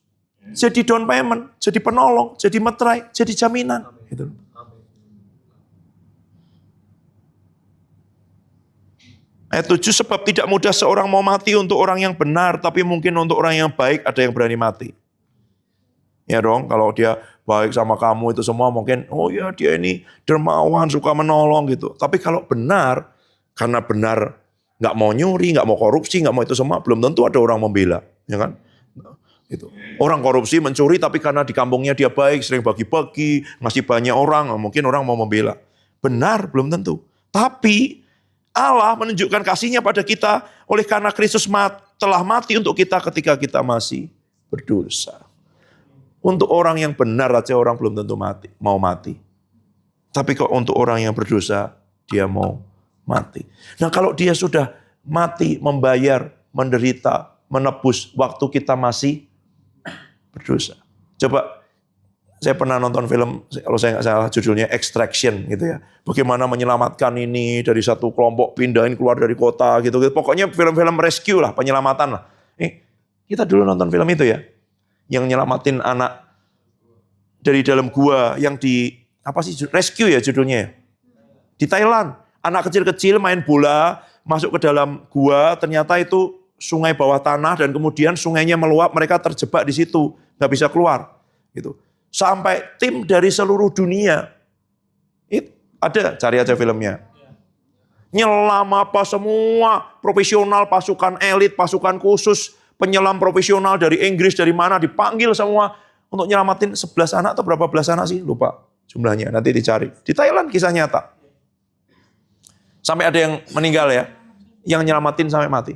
jadi down payment, jadi penolong, jadi meterai, jadi jaminan. Gitu. Ayat 7, sebab tidak mudah seorang mau mati untuk orang yang benar, tapi mungkin untuk orang yang baik ada yang berani mati. Ya dong, kalau dia baik sama kamu itu semua mungkin, oh ya dia ini dermawan, suka menolong gitu. Tapi kalau benar, karena benar nggak mau nyuri, nggak mau korupsi, nggak mau itu semua, belum tentu ada orang membela, ya kan? Itu. Orang korupsi, mencuri, tapi karena di kampungnya dia baik, sering bagi-bagi, ngasih banyak orang, mungkin orang mau membela. Benar, belum tentu. Tapi Allah menunjukkan kasihnya pada kita oleh karena Kristus telah mati untuk kita ketika kita masih berdosa. Untuk orang yang benar aja orang belum tentu mau mati. Tapi kok untuk orang yang berdosa, dia mau mati. Nah kalau dia sudah mati, membayar, menderita, menebus waktu kita masih berdosa. Coba, saya pernah nonton film, kalau saya nggak salah judulnya Extraction gitu ya. Bagaimana menyelamatkan ini dari satu kelompok, pindahin keluar dari kota gitu. Pokoknya film-film rescue lah, penyelamatan lah. Kita dulu nonton film itu ya. Yang nyelamatin anak dari dalam gua yang di rescue ya judulnya. Di Thailand, anak kecil-kecil main bola masuk ke dalam gua, ternyata itu sungai bawah tanah dan kemudian sungainya meluap, mereka terjebak di situ, nggak bisa keluar. Gitu. Sampai tim dari seluruh dunia, ada cari aja filmnya. Nyelam apa semua, profesional, pasukan elit, pasukan khusus, penyelam profesional dari Inggris, dari mana, dipanggil semua untuk nyelamatin 11 anak atau berapa belas anak sih, lupa jumlahnya, nanti dicari. Di Thailand kisah nyata. Sampai ada yang meninggal ya, yang nyelamatin sampai mati.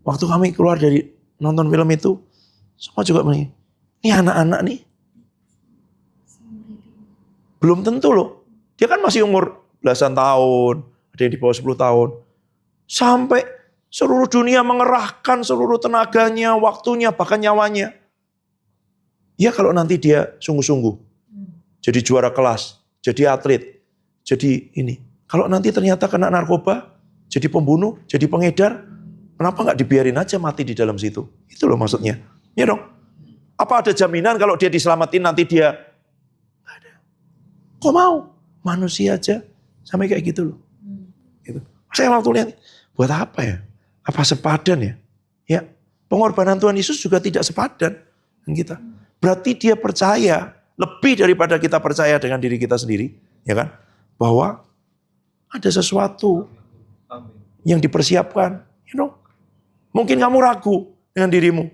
Waktu kami keluar dari nonton film itu, semua juga begini, ini anak-anak nih, belum tentu loh. Dia kan masih umur belasan tahun, ada yang di bawah 10 tahun. Sampai seluruh dunia mengerahkan seluruh tenaganya, waktunya, bahkan nyawanya. Ya kalau nanti dia sungguh-sungguh. Jadi juara kelas, jadi atlet, jadi ini. Kalau nanti ternyata kena narkoba, jadi pembunuh, jadi pengedar, kenapa nggak dibiarin aja mati di dalam situ? Itu loh maksudnya. Ya dong. Apa ada jaminan kalau dia diselamatin nanti dia? Nggak ada. Kok mau? Manusia aja sampai kayak gitu loh. Gitu. Saya waktu lihat, buat apa ya? Apa sepadan ya? Ya, pengorbanan Tuhan Yesus juga tidak sepadan dengan kita. Berarti dia percaya lebih daripada kita percaya dengan diri kita sendiri, ya kan? Bahwa ada sesuatu yang dipersiapkan, you know. Mungkin kamu ragu dengan dirimu.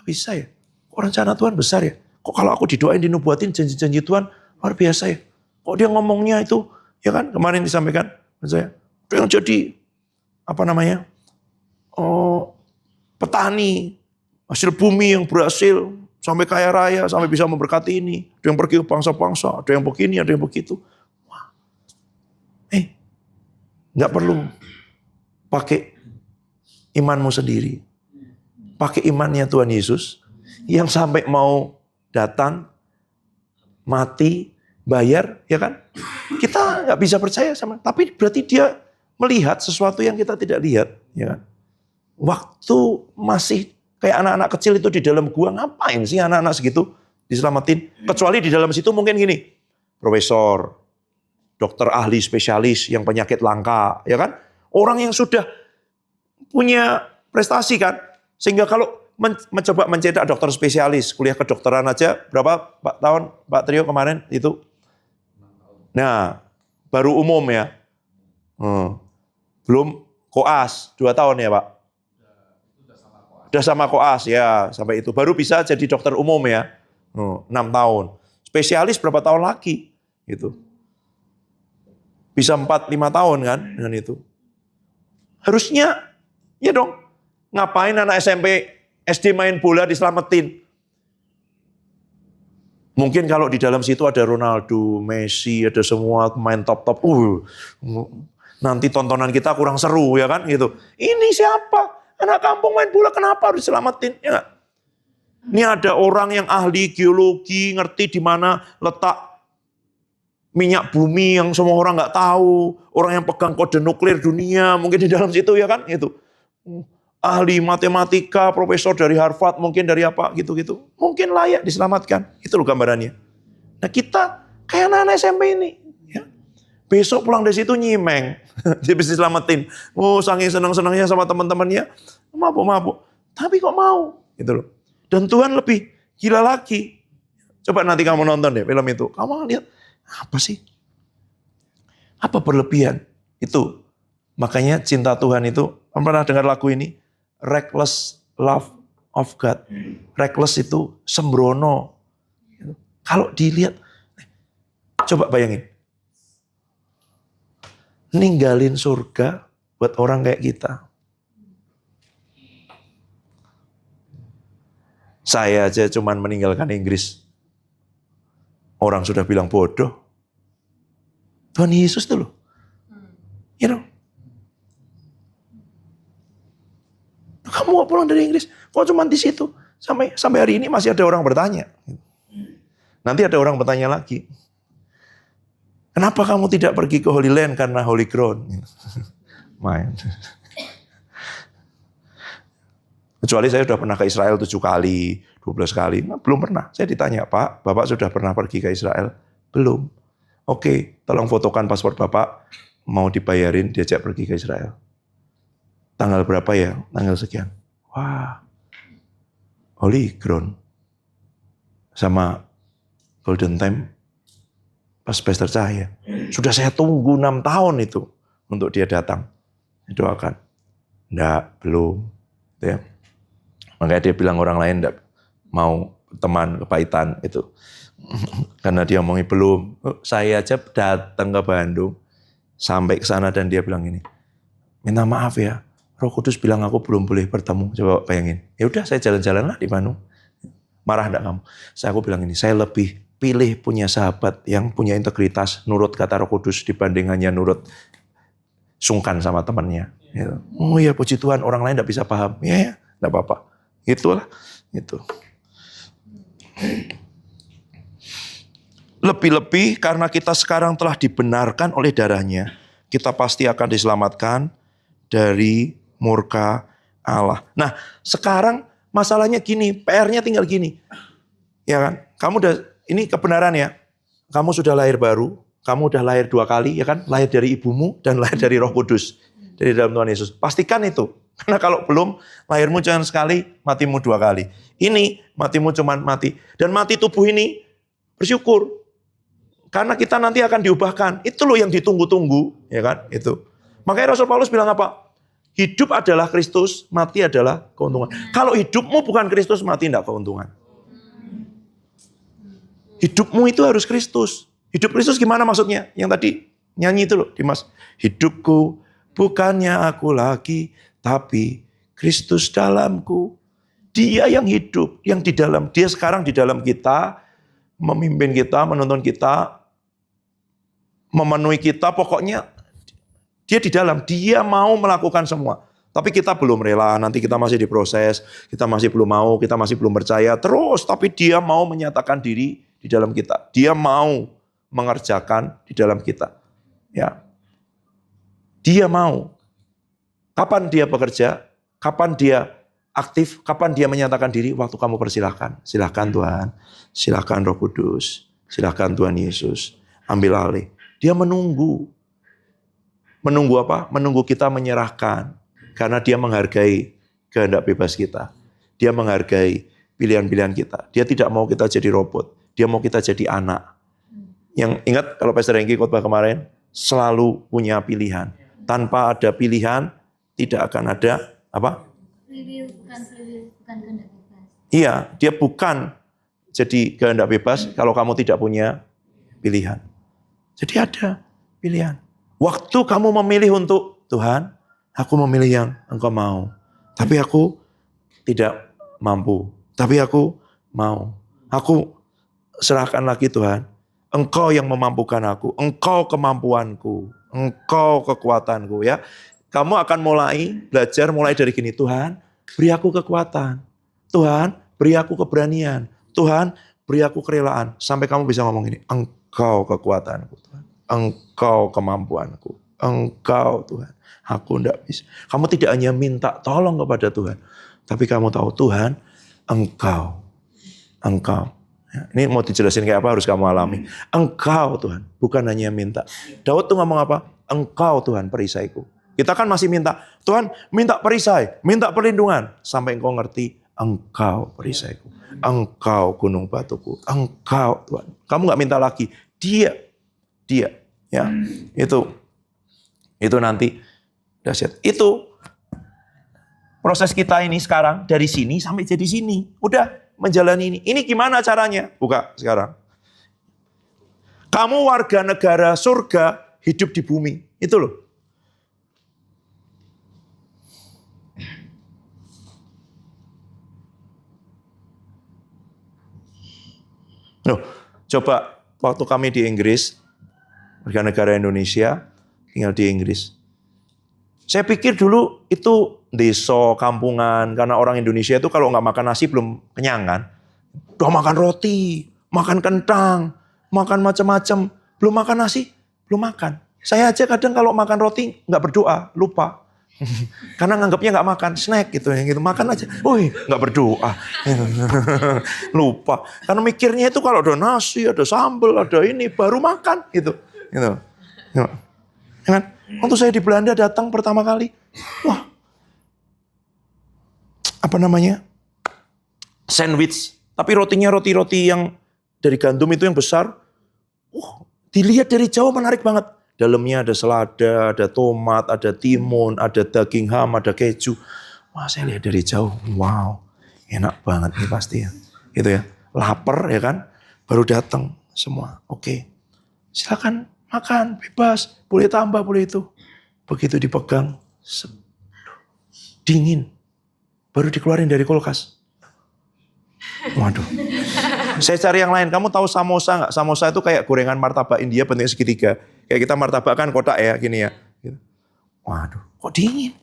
Bisa ya? Kok rencana Tuhan besar ya? Kok kalau aku didoain, dinubuatin janji-janji Tuhan luar biasa ya? Kok dia ngomongnya itu, ya kan? Kemarin disampaikan saya, yang jadi petani hasil bumi yang berhasil sampai kaya raya, sampai bisa memberkati ini. Ada yang pergi ke bangsa-bangsa, ada yang begini, ada yang begitu. Wah. Nggak perlu pakai imanmu sendiri. Pakai imannya Tuhan Yesus yang sampai mau datang, mati, bayar, ya kan? Kita nggak bisa percaya sama, tapi berarti dia melihat sesuatu yang kita tidak lihat, ya kan? Waktu masih kayak anak-anak kecil itu di dalam gua, ngapain sih anak-anak segitu diselamatin? Kecuali di dalam situ mungkin gini, profesor, dokter ahli spesialis yang penyakit langka, ya kan? Orang yang sudah punya prestasi kan, sehingga kalau mencoba mencetak dokter spesialis, kuliah kedokteran aja berapa tahun Pak Trio kemarin itu? Nah, baru umum ya. Belum koas, 2 tahun ya Pak? Udah sama koas ya, sampai itu. Baru bisa jadi dokter umum ya, 6 tahun. Spesialis berapa tahun lagi? Gitu. Bisa 4-5 tahun kan dengan itu. Harusnya, ya dong, ngapain anak SMP, SD main bola diselamatin? Mungkin kalau di dalam situ ada Ronaldo, Messi, ada semua pemain top-top. Nanti tontonan kita kurang seru ya kan gitu. Ini siapa? Anak kampung main bola, kenapa harus diselamatin? Ya gak? Ini ada orang yang ahli geologi, ngerti di mana letak minyak bumi yang semua orang nggak tahu. Orang yang pegang kode nuklir dunia, mungkin di dalam situ ya kan gitu. Ahli matematika, profesor dari Harvard, mungkin dari apa gitu-gitu. Mungkin layak diselamatkan. Itu loh gambarannya. Nah kita kayak anak-anak SMP ini. Ya. Besok pulang dari situ nyimeng. Dia bisa diselamatin. Saking senang-senangnya sama teman-temannya. Mabuk-mabuk. Tapi kok mau? Gitu loh. Dan Tuhan lebih gila lagi. Coba nanti kamu nonton deh film itu. Kamu lihat, apa sih? Apa berlebihan? Itu. Makanya cinta Tuhan itu, kamu pernah dengar lagu ini? Reckless love of God. Reckless itu sembrono. Kalau dilihat, coba bayangin. Ninggalin surga buat orang kayak kita. Saya aja cuman meninggalkan Inggris. Orang sudah bilang bodoh. Tuhan Yesus tuh loh. You know. Kamu mau pulang dari Inggris, kok cuma di situ? Sampai hari ini masih ada orang bertanya. Nanti ada orang bertanya lagi. Kenapa kamu tidak pergi ke Holy Land karena Holy Ground? Main. Kecuali saya sudah pernah ke Israel 7 kali, 12 kali. Nah, belum pernah. Saya ditanya, Pak, Bapak sudah pernah pergi ke Israel? Belum. Oke, tolong fotokan paspor Bapak. Mau dibayarin, diajak pergi ke Israel. Tanggal berapa ya? Tanggal sekian. Wah, Holy Ground. Sama Golden Time. Pas Pastor Cahaya. Sudah saya tunggu 6 tahun itu untuk dia datang. Doakan. Enggak, belum. Ya. Makanya dia bilang orang lain enggak mau teman kepahitan itu. Karena dia omongin belum. Saya aja datang ke Bandung. Sampai ke sana dan dia bilang ini. Minta maaf ya. Roh Kudus bilang aku belum boleh bertemu. Coba bayangin. Ya udah saya jalan-jalan lah di Bandung. Marah enggak kamu? Aku bilang ini. Saya lebih pilih punya sahabat yang punya integritas, nurut kata Roh Kudus dibanding hanya nurut sungkan sama temannya. Gitu. Oh ya puji Tuhan, orang lain tidak bisa paham. Ya, tidak apa-apa. Itulah. Itu. Lebih-lebih karena kita sekarang telah dibenarkan oleh darahnya, kita pasti akan diselamatkan dari murka Allah. Nah, sekarang masalahnya gini, PR-nya tinggal gini. Ya kan? Kamu udah, ini kebenaran ya. Kamu sudah lahir baru, kamu udah lahir 2 kali, ya kan? Lahir dari ibumu dan lahir dari Roh Kudus. Dari dalam Tuhan Yesus. Pastikan itu. Karena kalau belum, lahirmu jangan sekali, matimu 2 kali. Ini, matimu cuma mati. Dan mati tubuh ini, bersyukur. Karena kita nanti akan diubahkan. Itu loh yang ditunggu-tunggu. Ya kan? Itu. Makanya Rasul Paulus bilang apa? Hidup adalah Kristus, mati adalah keuntungan. Kalau hidupmu bukan Kristus, mati tidak keuntungan. Hidupmu itu harus Kristus. Hidup Kristus gimana maksudnya? Yang tadi nyanyi itu loh, Dimas. Hidupku bukannya aku lagi, tapi Kristus dalamku. Dia yang hidup, yang di dalam. Dia sekarang di dalam kita, memimpin kita, menuntun kita, memenuhi kita. Pokoknya dia di dalam. Dia mau melakukan semua. Tapi kita belum rela, nanti kita masih diproses, kita masih belum mau, kita masih belum percaya. Terus, tapi dia mau menyatakan diri di dalam kita. Dia mau mengerjakan di dalam kita. Ya. Dia mau. Kapan dia bekerja? Kapan dia aktif? Kapan dia menyatakan diri? Waktu kamu persilahkan. Silahkan Tuhan. Silahkan Roh Kudus. Silahkan Tuhan Yesus. Ambil alih. Dia menunggu. Menunggu apa? Menunggu kita menyerahkan. Karena dia menghargai kehendak bebas kita. Dia menghargai pilihan-pilihan kita. Dia tidak mau kita jadi robot. Dia mau kita jadi anak. Yang ingat kalau Pastor Hengki khotbah kemarin, selalu punya pilihan. Tanpa ada pilihan, tidak akan ada apa? Bukan kehendak bebas. Iya, dia bukan jadi kehendak bebas kalau kamu tidak punya pilihan. Jadi ada pilihan. Waktu kamu memilih untuk Tuhan, aku memilih yang Engkau mau. Tapi aku tidak mampu. Tapi aku mau. Aku serahkan lagi Tuhan. Engkau yang memampukan aku. Engkau kemampuanku. Engkau kekuatanku ya. Kamu akan belajar mulai dari gini. Tuhan, beri aku kekuatan. Tuhan, beri aku keberanian. Tuhan, beri aku kerelaan. Sampai kamu bisa ngomong ini. Engkau kekuatanku Tuhan. Engkau kemampuanku. Engkau Tuhan. Aku tidak bisa. Kamu tidak hanya minta tolong kepada Tuhan. Tapi kamu tahu Tuhan, Engkau. Ya, ini mau dijelasin kayak apa harus kamu alami. Engkau Tuhan, bukan hanya minta. Daud tuh ngomong apa? Engkau Tuhan perisaiku. Kita kan masih minta, Tuhan minta perisai, minta perlindungan. Sampai engkau ngerti, Engkau perisaiku. Engkau gunung batuku. Engkau Tuhan. Kamu gak minta lagi. Dia. Ya, itu nanti dahsyat. Itu proses kita ini sekarang dari sini sampai jadi sini. Udah menjalani ini. Ini gimana caranya? Buka sekarang. Kamu warga negara surga hidup di bumi. Itu loh. Loh, coba waktu kami di Inggris, warga negara Indonesia, tinggal di Inggris. Saya pikir dulu itu desa, kampungan, karena orang Indonesia itu kalau nggak makan nasi belum kenyang kan. Udah makan roti, makan kentang, makan macam-macam, belum makan nasi, belum makan. Saya aja kadang kalau makan roti nggak berdoa, lupa. Karena nganggapnya nggak makan, snack gitu, yang gitu makan aja. Wih, nggak berdoa, lupa. Karena mikirnya itu kalau ada nasi, ada sambal, ada ini baru makan gitu. Ya kan? Waktu saya di Belanda datang pertama kali, wah, apa namanya? Sandwich, tapi rotinya roti-roti yang dari gandum itu yang besar. Dilihat dari jauh menarik banget. Dalamnya ada selada, ada tomat, ada timun, ada daging ham, ada keju. Wah, saya lihat dari jauh, wow, enak banget nih pasti ya. Gitu ya, lapar ya kan, baru datang semua. Oke, silakan makan, bebas, boleh tambah, boleh itu. Begitu dipegang, dingin, baru dikeluarin dari kulkas. Waduh. Saya cari yang lain. Kamu tahu samosa nggak? Samosa itu kayak gorengan martabak India bentuknya segitiga. Kayak kita martabak kan kotak ya, gini ya. Waduh, kok dingin?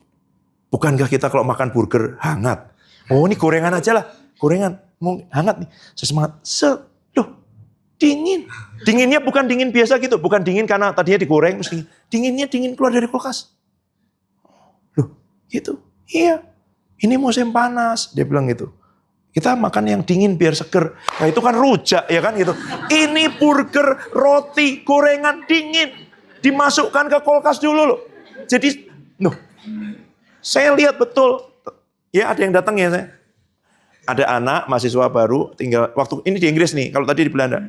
Bukankah kita kalau makan burger hangat? Oh, ini gorengan aja lah. Gorengan, mau hangat nih. Saya semangat. Loh, dingin. Dinginnya bukan dingin biasa gitu. Bukan dingin karena tadinya digoreng. Dinginnya dingin keluar dari kulkas. Loh, Gitu. Iya. Ini musim panas, dia bilang gitu. Kita makan yang dingin biar seger. Nah itu kan rujak ya kan gitu. Ini burger, roti, gorengan dingin. Dimasukkan ke kulkas dulu loh. Jadi, saya lihat betul. Ya ada yang datang ya saya. Ada anak mahasiswa baru tinggal waktu ini di Inggris nih, kalau tadi di Belanda.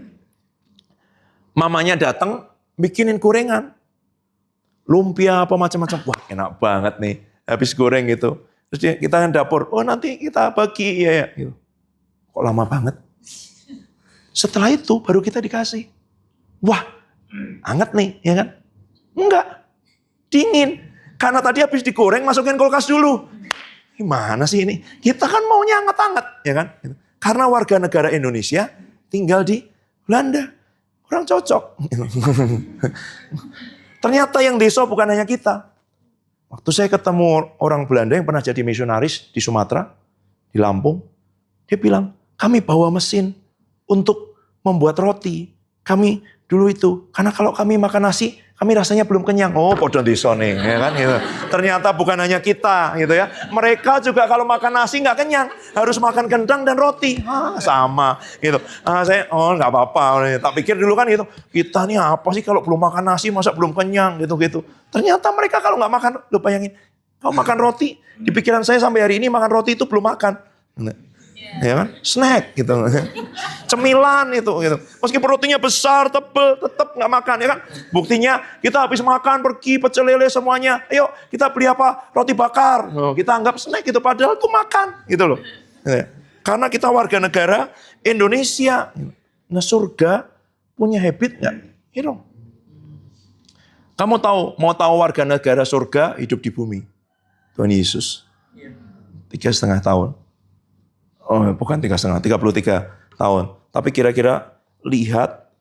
Mamanya datang bikinin gorengan. Lumpia apa macam-macam. Wah, enak banget nih. Habis goreng gitu. Terus kita kan dapur, oh nanti kita bagi ya. Gitu. Kok lama banget? Setelah itu baru kita dikasih. Wah, hangat nih, ya kan? Enggak, dingin. Karena tadi habis digoreng, masukin kulkas dulu. Gimana sih ini? Kita kan maunya hangat-hangat, ya kan? Karena warga negara Indonesia tinggal di Belanda. Orang cocok. Ternyata yang desa bukan hanya kita. Waktu saya ketemu orang Belanda yang pernah jadi misionaris di Sumatera, di Lampung, dia bilang, kami bawa mesin untuk membuat roti. Kami dulu itu, karena kalau kami makan nasi, kami rasanya belum kenyang. Oh, podo desa nih, ya kan? Gitu. Ternyata bukan hanya kita, gitu ya. Mereka juga kalau makan nasi nggak kenyang, harus makan kentang dan roti. Sama, gitu. Saya, nggak apa-apa. Tak pikir dulu kan gitu. Kita nih apa sih kalau belum makan nasi, masa belum kenyang, gitu-gitu. Ternyata mereka kalau nggak makan, lu bayangin, kalau makan roti, di pikiran saya sampai hari ini makan roti itu belum makan. Ya kan? Snack gitu. Cemilan itu gitu. Meskipun rotinya besar, tebel, tetap nggak makan ya kan. Buktinya kita habis makan pergi pecel lele semuanya. Ayo kita beli apa? Roti bakar. Kita anggap snack gitu padahal itu makan gitu loh. Karena kita warga negara Indonesia. Nah surga punya habit nggak? You know. Kamu mau tahu warga negara surga hidup di bumi? Tuhan Yesus. 3,5 tahun. Oh, bukan 3,5, 33 tahun. Tapi kira-kira lihat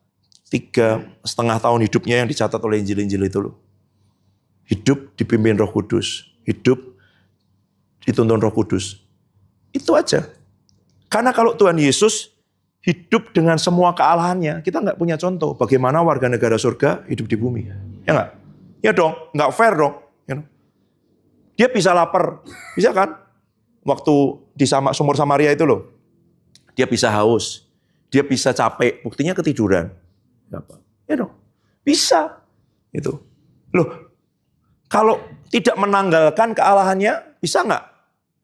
3,5 tahun hidupnya yang dicatat oleh Injil-Injil itu loh. Hidup dipimpin Roh Kudus. Hidup dituntun Roh Kudus. Itu aja. Karena kalau Tuhan Yesus hidup dengan semua kealahannya, kita nggak punya contoh bagaimana warga negara surga hidup di bumi. Ya nggak? Ya dong, nggak fair dong. Dia bisa lapar, bisa kan? Waktu di sumur Samaria itu loh, dia bisa haus, dia bisa capek, buktinya ketiduran. Ya dong, bisa. Itu. Loh, kalau tidak menanggalkan kealahannya, bisa nggak?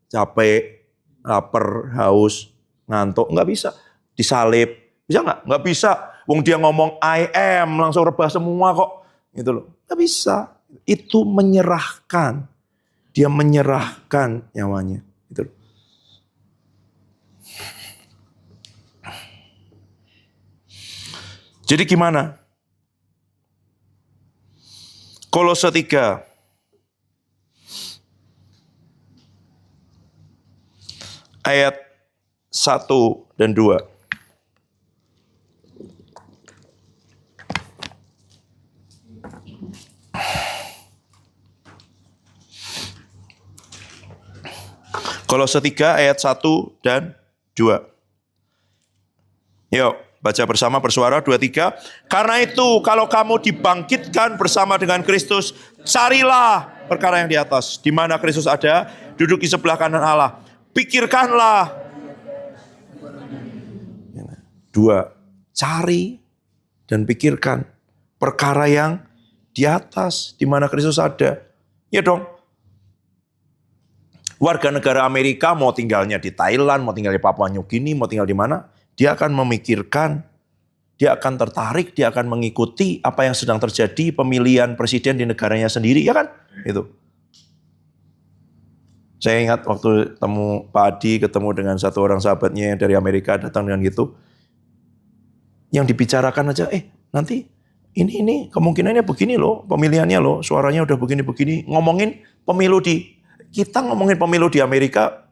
Capek, lapar, haus, ngantuk, nggak bisa. Disalib, bisa nggak? Nggak bisa. Wong dia ngomong I am, langsung rebah semua kok. Gitu loh, nggak bisa. Itu menyerahkan. Dia menyerahkan nyawanya. Gitu. Jadi gimana? Kolose 3. Ayat 1 dan 2. Kolose 3 ayat 1 dan 2. Yuk, baca bersama bersuara 2, 3. Karena itu kalau kamu dibangkitkan bersama dengan Kristus, carilah perkara yang di atas. Di mana Kristus ada, duduk di sebelah kanan Allah. Pikirkanlah. 2. Cari dan pikirkan perkara yang di atas. Di mana Kristus ada. Ya dong. Warga negara Amerika mau tinggalnya di Thailand, mau tinggal di Papua New Guinea, mau tinggal di mana, dia akan memikirkan, dia akan tertarik, dia akan mengikuti apa yang sedang terjadi pemilihan presiden di negaranya sendiri, ya kan? Itu. Saya ingat waktu Pak Adi ketemu dengan satu orang sahabatnya yang dari Amerika datang dengan gitu, yang dibicarakan aja, nanti ini kemungkinannya begini loh, pemilihannya loh, suaranya udah begini-begini, ngomongin pemilu kita ngomongin pemilu di Amerika,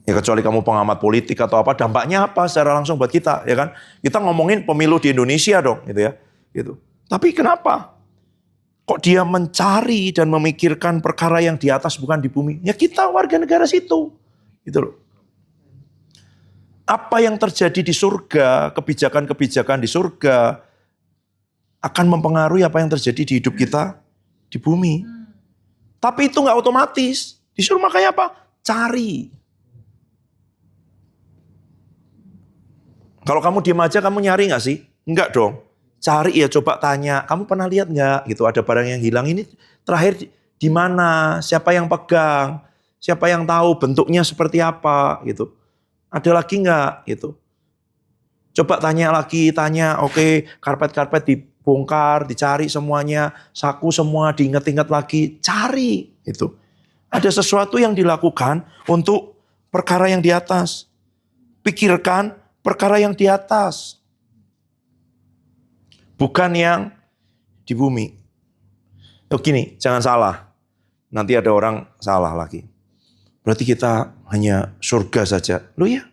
ya kecuali kamu pengamat politik atau apa, dampaknya apa secara langsung buat kita, ya kan? Kita ngomongin pemilu di Indonesia dong, gitu ya. Gitu. Tapi kenapa? Kok dia mencari dan memikirkan perkara yang di atas bukan di bumi? Ya kita warga negara situ, gitu loh. Apa yang terjadi di surga, kebijakan-kebijakan di surga akan mempengaruhi apa yang terjadi di hidup kita di bumi. Tapi itu nggak otomatis. Disuruh makanya apa? Cari. Kalau kamu diam aja, kamu nyari nggak sih? Enggak dong. Cari ya, coba tanya. Kamu pernah lihat nggak? Gitu ada barang yang hilang ini terakhir di mana? Siapa yang pegang? Siapa yang tahu bentuknya seperti apa? Gitu. Ada lagi nggak? Gitu. Coba tanya lagi, tanya. Oke, karpet-karpet dibongkar, dicari semuanya, saku semua diingat-ingat lagi, cari. Gitu. Ada sesuatu yang dilakukan untuk perkara yang di atas. Pikirkan perkara yang di atas. Bukan yang di bumi. Oh gini, jangan salah. Nanti ada orang salah lagi. Berarti kita hanya surga saja. Loh ya.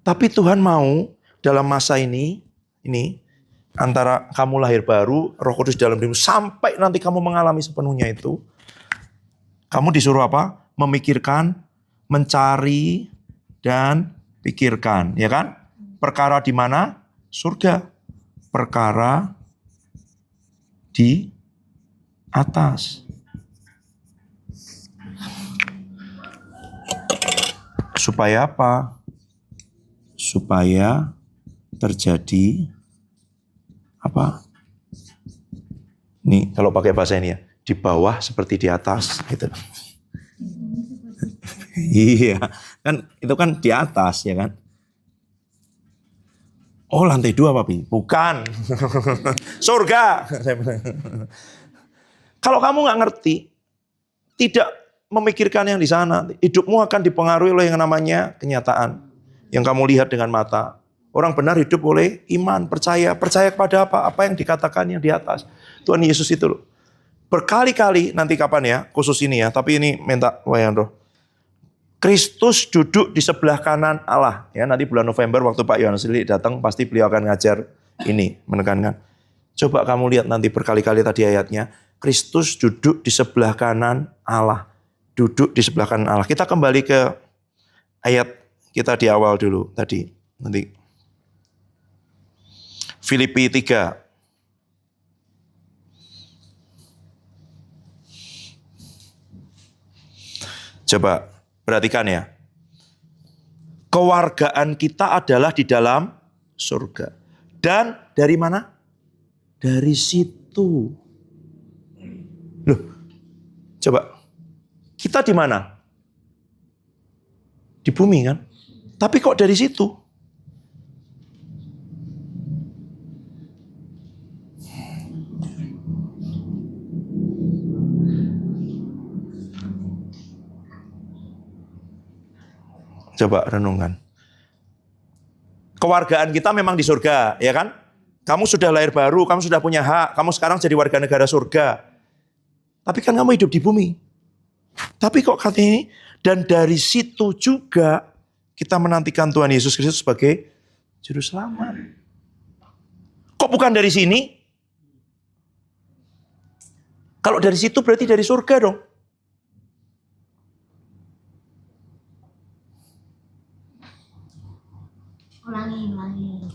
Tapi Tuhan mau dalam masa ini antara kamu lahir baru, Roh Kudus dalam dirimu, sampai nanti kamu mengalami sepenuhnya itu, kamu disuruh apa? Memikirkan, mencari, dan pikirkan, ya kan? Perkara di mana? Surga. Perkara di atas. Supaya apa? Supaya terjadi apa? Nih, kalau pakai bahasa ini ya, di bawah seperti di atas, gitu. Iya, kan itu kan di atas, ya kan? Oh, lantai 2, Papi. Bukan. Surga. Kalau kamu nggak ngerti, tidak memikirkan yang di sana, hidupmu akan dipengaruhi oleh yang namanya kenyataan. Yang kamu lihat dengan mata. Orang benar hidup oleh iman, percaya. Percaya kepada apa? Apa yang dikatakan yang di atas. Tuhan Yesus itu loh. Berkali-kali, nanti kapan ya, khusus ini ya, tapi ini minta wayan roh. Kristus duduk di sebelah kanan Allah. Ya, nanti bulan November waktu Pak Yohanes Lili datang, pasti beliau akan ngajar ini, menekankan. Coba kamu lihat nanti berkali-kali tadi ayatnya. Kristus duduk di sebelah kanan Allah. Duduk di sebelah kanan Allah. Kita kembali ke ayat kita di awal dulu tadi. Nanti. Filipi 3. Coba perhatikan ya. Kewargaan kita adalah di dalam surga. Dan dari mana? Dari situ. Loh, coba. Kita di mana? Di bumi kan? Tapi kok dari situ? Coba renungkan. Kewargaan kita memang di surga, ya kan? Kamu sudah lahir baru, kamu sudah punya hak, kamu sekarang jadi warga negara surga. Tapi kan kamu hidup di bumi. Tapi kok katanya ini, dan dari situ juga kita menantikan Tuhan Yesus Kristus sebagai juru selamat. Kok bukan dari sini? Kalau dari situ berarti dari surga dong.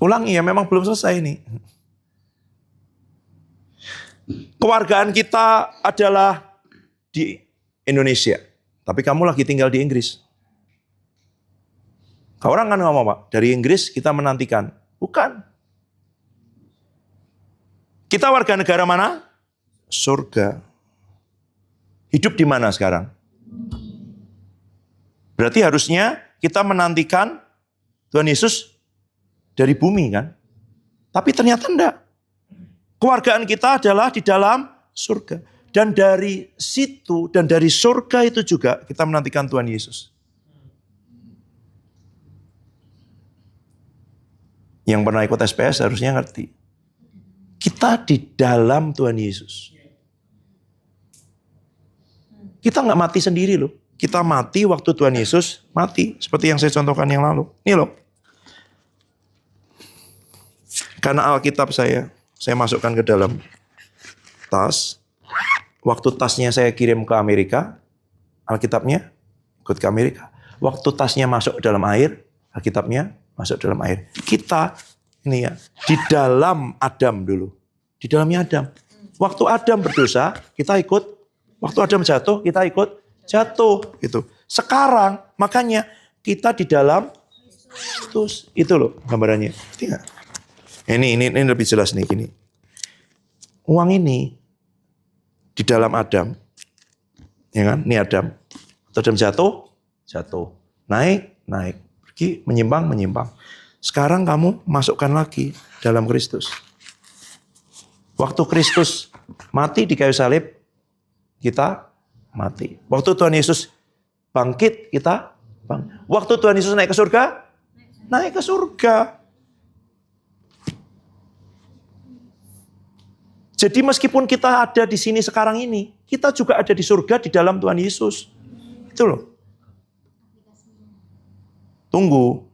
Ulangi ya, memang belum selesai ini. Kewargaan kita adalah di Indonesia. Tapi kamu lagi tinggal di Inggris. Orang kan ngomong, Pak, dari Inggris kita menantikan. Bukan. Kita warga negara mana? Surga. Hidup di mana sekarang? Berarti harusnya kita menantikan Tuhan Yesus dari bumi kan? Tapi ternyata enggak. Kewargaan kita adalah di dalam surga. Dan dari situ dan dari surga itu juga kita menantikan Tuhan Yesus. Yang pernah ikut SPS harusnya ngerti. Kita di dalam Tuhan Yesus. Kita nggak mati sendiri loh. Kita mati waktu Tuhan Yesus mati. Seperti yang saya contohkan yang lalu. Ini loh. Karena Alkitab saya masukkan ke dalam tas. Waktu tasnya saya kirim ke Amerika, Alkitabnya ikut ke Amerika. Waktu tasnya masuk ke dalam air, Alkitabnya masuk ke dalam air. Kita ini ya, di dalam Adam dulu. Di dalamnya Adam. Waktu Adam berdosa, kita ikut Waktu Adam jatuh, kita ikut jatuh. Gitu. Sekarang, makanya kita di dalam Kristus. Itu loh gambarannya. Ini lebih jelas nih gini. Uang ini di dalam Adam. Ya kan? Ini Adam. Adam jatuh. Naik. Pergi, menyimpang. Sekarang kamu masukkan lagi dalam Kristus. Waktu Kristus mati di kayu salib, kita mati. Waktu Tuhan Yesus bangkit, kita bangkit. Waktu Tuhan Yesus naik ke surga, naik ke surga. Jadi meskipun kita ada di sini sekarang ini, kita juga ada di surga di dalam Tuhan Yesus. Itu loh. Tunggu.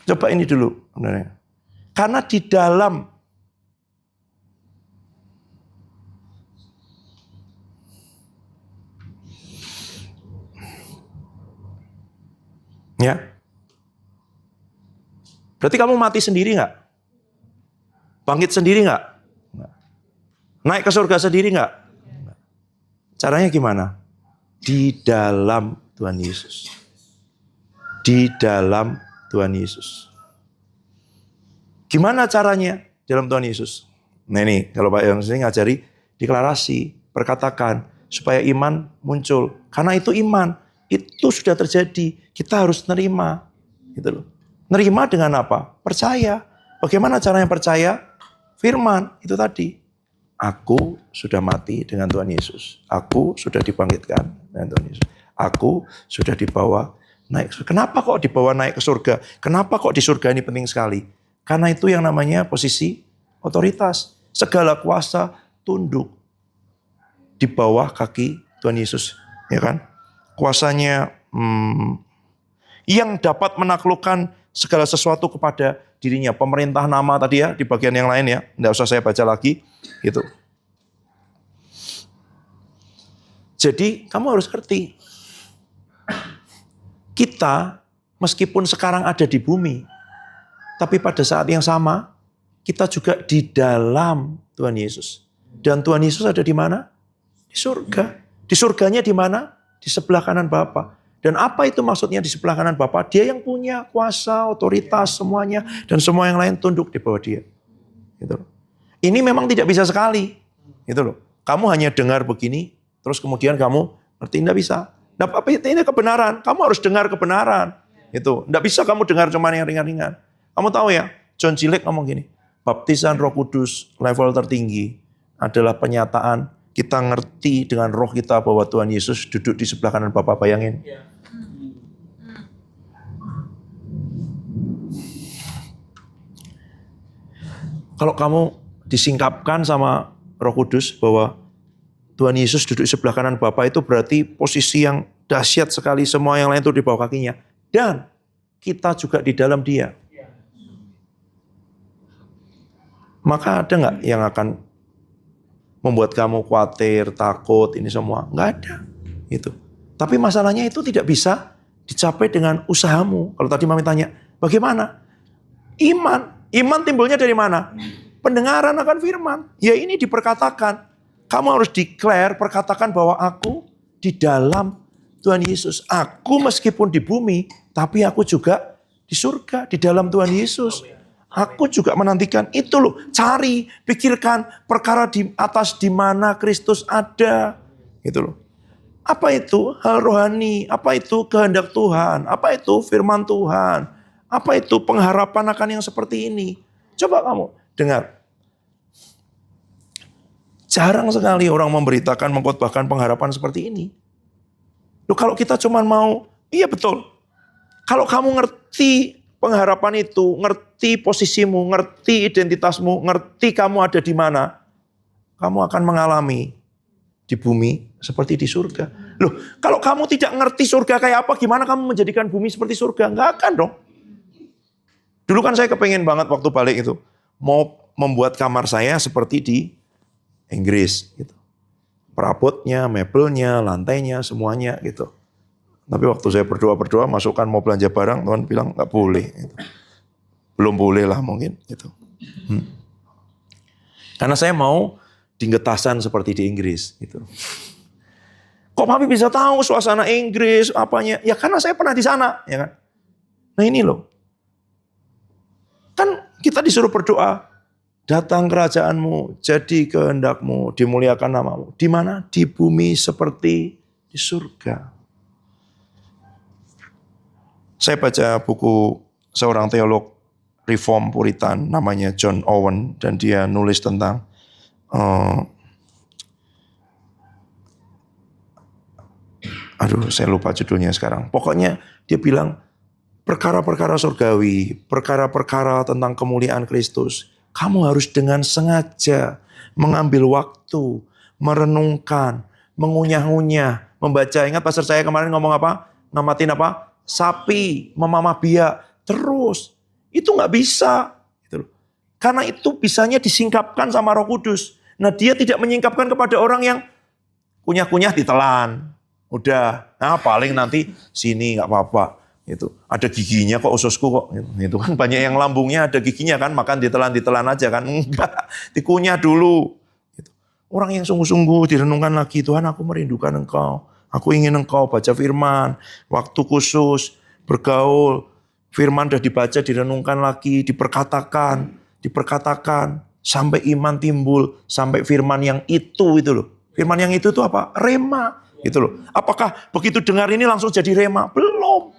Coba ini dulu. Karena di dalam ya. Berarti kamu mati sendiri nggak? Bangkit sendiri nggak? Naik ke surga sendiri nggak? Caranya gimana? Di dalam Tuhan Yesus. Di dalam Tuhan Yesus. Gimana caranya dalam Tuhan Yesus? Nah ini, kalau Pak Yang sini ngajari, deklarasi, perkatakan, supaya iman muncul. Karena itu iman, itu sudah terjadi. Kita harus nerima. Gitu loh. Nerima dengan apa? Percaya. Bagaimana caranya percaya? Firman, itu tadi. Aku sudah mati dengan Tuhan Yesus. Aku sudah dibangkitkan dengan Tuhan Yesus. Aku sudah dibawa naik. Kenapa kok dibawa naik ke surga? Kenapa kok di surga ini penting sekali? Karena itu yang namanya posisi otoritas. Segala kuasa tunduk di bawah kaki Tuhan Yesus. Ya kan? Kuasanya yang dapat menaklukkan segala sesuatu kepada dirinya. Pemerintah nama tadi ya, di bagian yang lain ya. Tidak usah saya baca lagi. Gitu. Jadi kamu harus ngerti. Kita meskipun sekarang ada di bumi, tapi pada saat yang sama, kita juga di dalam Tuhan Yesus. Dan Tuhan Yesus ada di mana? Di surga. Di surganya di mana? Di sebelah kanan Bapa. Dan apa itu maksudnya di sebelah kanan Bapa? Dia yang punya kuasa, otoritas, semuanya. Dan semua yang lain tunduk di bawah dia. Gitu loh. Ini memang tidak bisa sekali. Gitu loh. Kamu hanya dengar begini, terus kemudian kamu ngerti, tidak bisa. Nah, apa ini kebenaran? Kamu harus dengar kebenaran. Itu. Tidak bisa kamu dengar cuma yang ringan-ringan. Kamu tahu ya, John Gillett ngomong gini, baptisan Roh Kudus level tertinggi adalah penyataan kita ngerti dengan roh kita bahwa Tuhan Yesus duduk di sebelah kanan Bapa. Bayangin. Kalau kamu disingkapkan sama Roh Kudus bahwa Tuhan Yesus duduk di sebelah kanan Bapa, itu berarti posisi yang dahsyat sekali, semua yang lain itu di bawah kakinya. Dan kita juga di dalam Dia. Maka ada nggak yang akan membuat kamu khawatir, takut, ini semua? Nggak ada. Gitu. Tapi masalahnya itu tidak bisa dicapai dengan usahamu. Kalau tadi Mami tanya, bagaimana? Iman. Iman timbulnya dari mana? Pendengaran akan firman. Ya ini diperkatakan. Kamu harus declare, perkatakan bahwa aku di dalam Tuhan Yesus. Aku meskipun di bumi, tapi aku juga di surga, di dalam Tuhan Yesus. Aku juga menantikan itu loh. Cari, pikirkan perkara di atas di mana Kristus ada. Gitu loh. Apa itu hal rohani? Apa itu kehendak Tuhan? Apa itu firman Tuhan? Apa itu pengharapan akan yang seperti ini? Coba kamu dengar. Jarang sekali orang memberitakan, mengkhotbahkan pengharapan seperti ini. Loh, kalau kita cuma mau, iya betul. Kalau kamu ngerti pengharapan itu, ngerti posisimu, ngerti identitasmu, ngerti kamu ada di mana, kamu akan mengalami di bumi seperti di surga. Loh, kalau kamu tidak ngerti surga kayak apa, gimana kamu menjadikan bumi seperti surga? Enggak akan dong. Dulu kan saya kepengen banget waktu balik itu, mau membuat kamar saya seperti di Inggris gitu. Perabotnya, mebelnya, lantainya, semuanya gitu. Tapi waktu saya berdoa masukkan mau belanja barang, Tuhan bilang nggak boleh. Gitu. Belum boleh lah mungkin gitu. Karena saya mau dinggetasan seperti di Inggris. Gitu. Kok Papi bisa tahu suasana Inggris, apanya? Ya karena saya pernah di sana. Ya kan? Nah ini loh. Kan kita disuruh berdoa. Datang kerajaanmu, jadi kehendakmu, dimuliakan namamu. Di mana? Di bumi seperti di surga. Saya baca buku seorang teolog Reform Puritan namanya John Owen dan dia nulis tentang saya lupa judulnya sekarang. Pokoknya dia bilang perkara-perkara surgawi, perkara-perkara tentang kemuliaan Kristus, kamu harus dengan sengaja mengambil waktu, merenungkan, mengunyah-unyah, membaca. Ingat pastor saya kemarin ngomong apa? Ngamatin apa? Sapi, memamah biak, terus. Itu nggak bisa. Gitu. Karena itu bisanya disingkapkan sama Roh Kudus. Nah dia tidak menyingkapkan kepada orang yang kunyah-kunyah ditelan. Udah, nah paling nanti sini nggak apa-apa. Itu ada giginya kok ususku kok. Itu kan banyak yang lambungnya ada giginya kan, makan ditelan aja kan. Enggak, dikunyah dulu. Gitu. Orang yang sungguh-sungguh direnungkan lagi, Tuhan aku merindukan Engkau. Aku ingin Engkau baca firman, waktu khusus, bergaul. Firman sudah dibaca, direnungkan lagi, diperkatakan, sampai iman timbul, sampai firman yang itu loh. Firman yang itu apa? Rema, gitu loh. Apakah begitu dengar ini langsung jadi rema? Belum.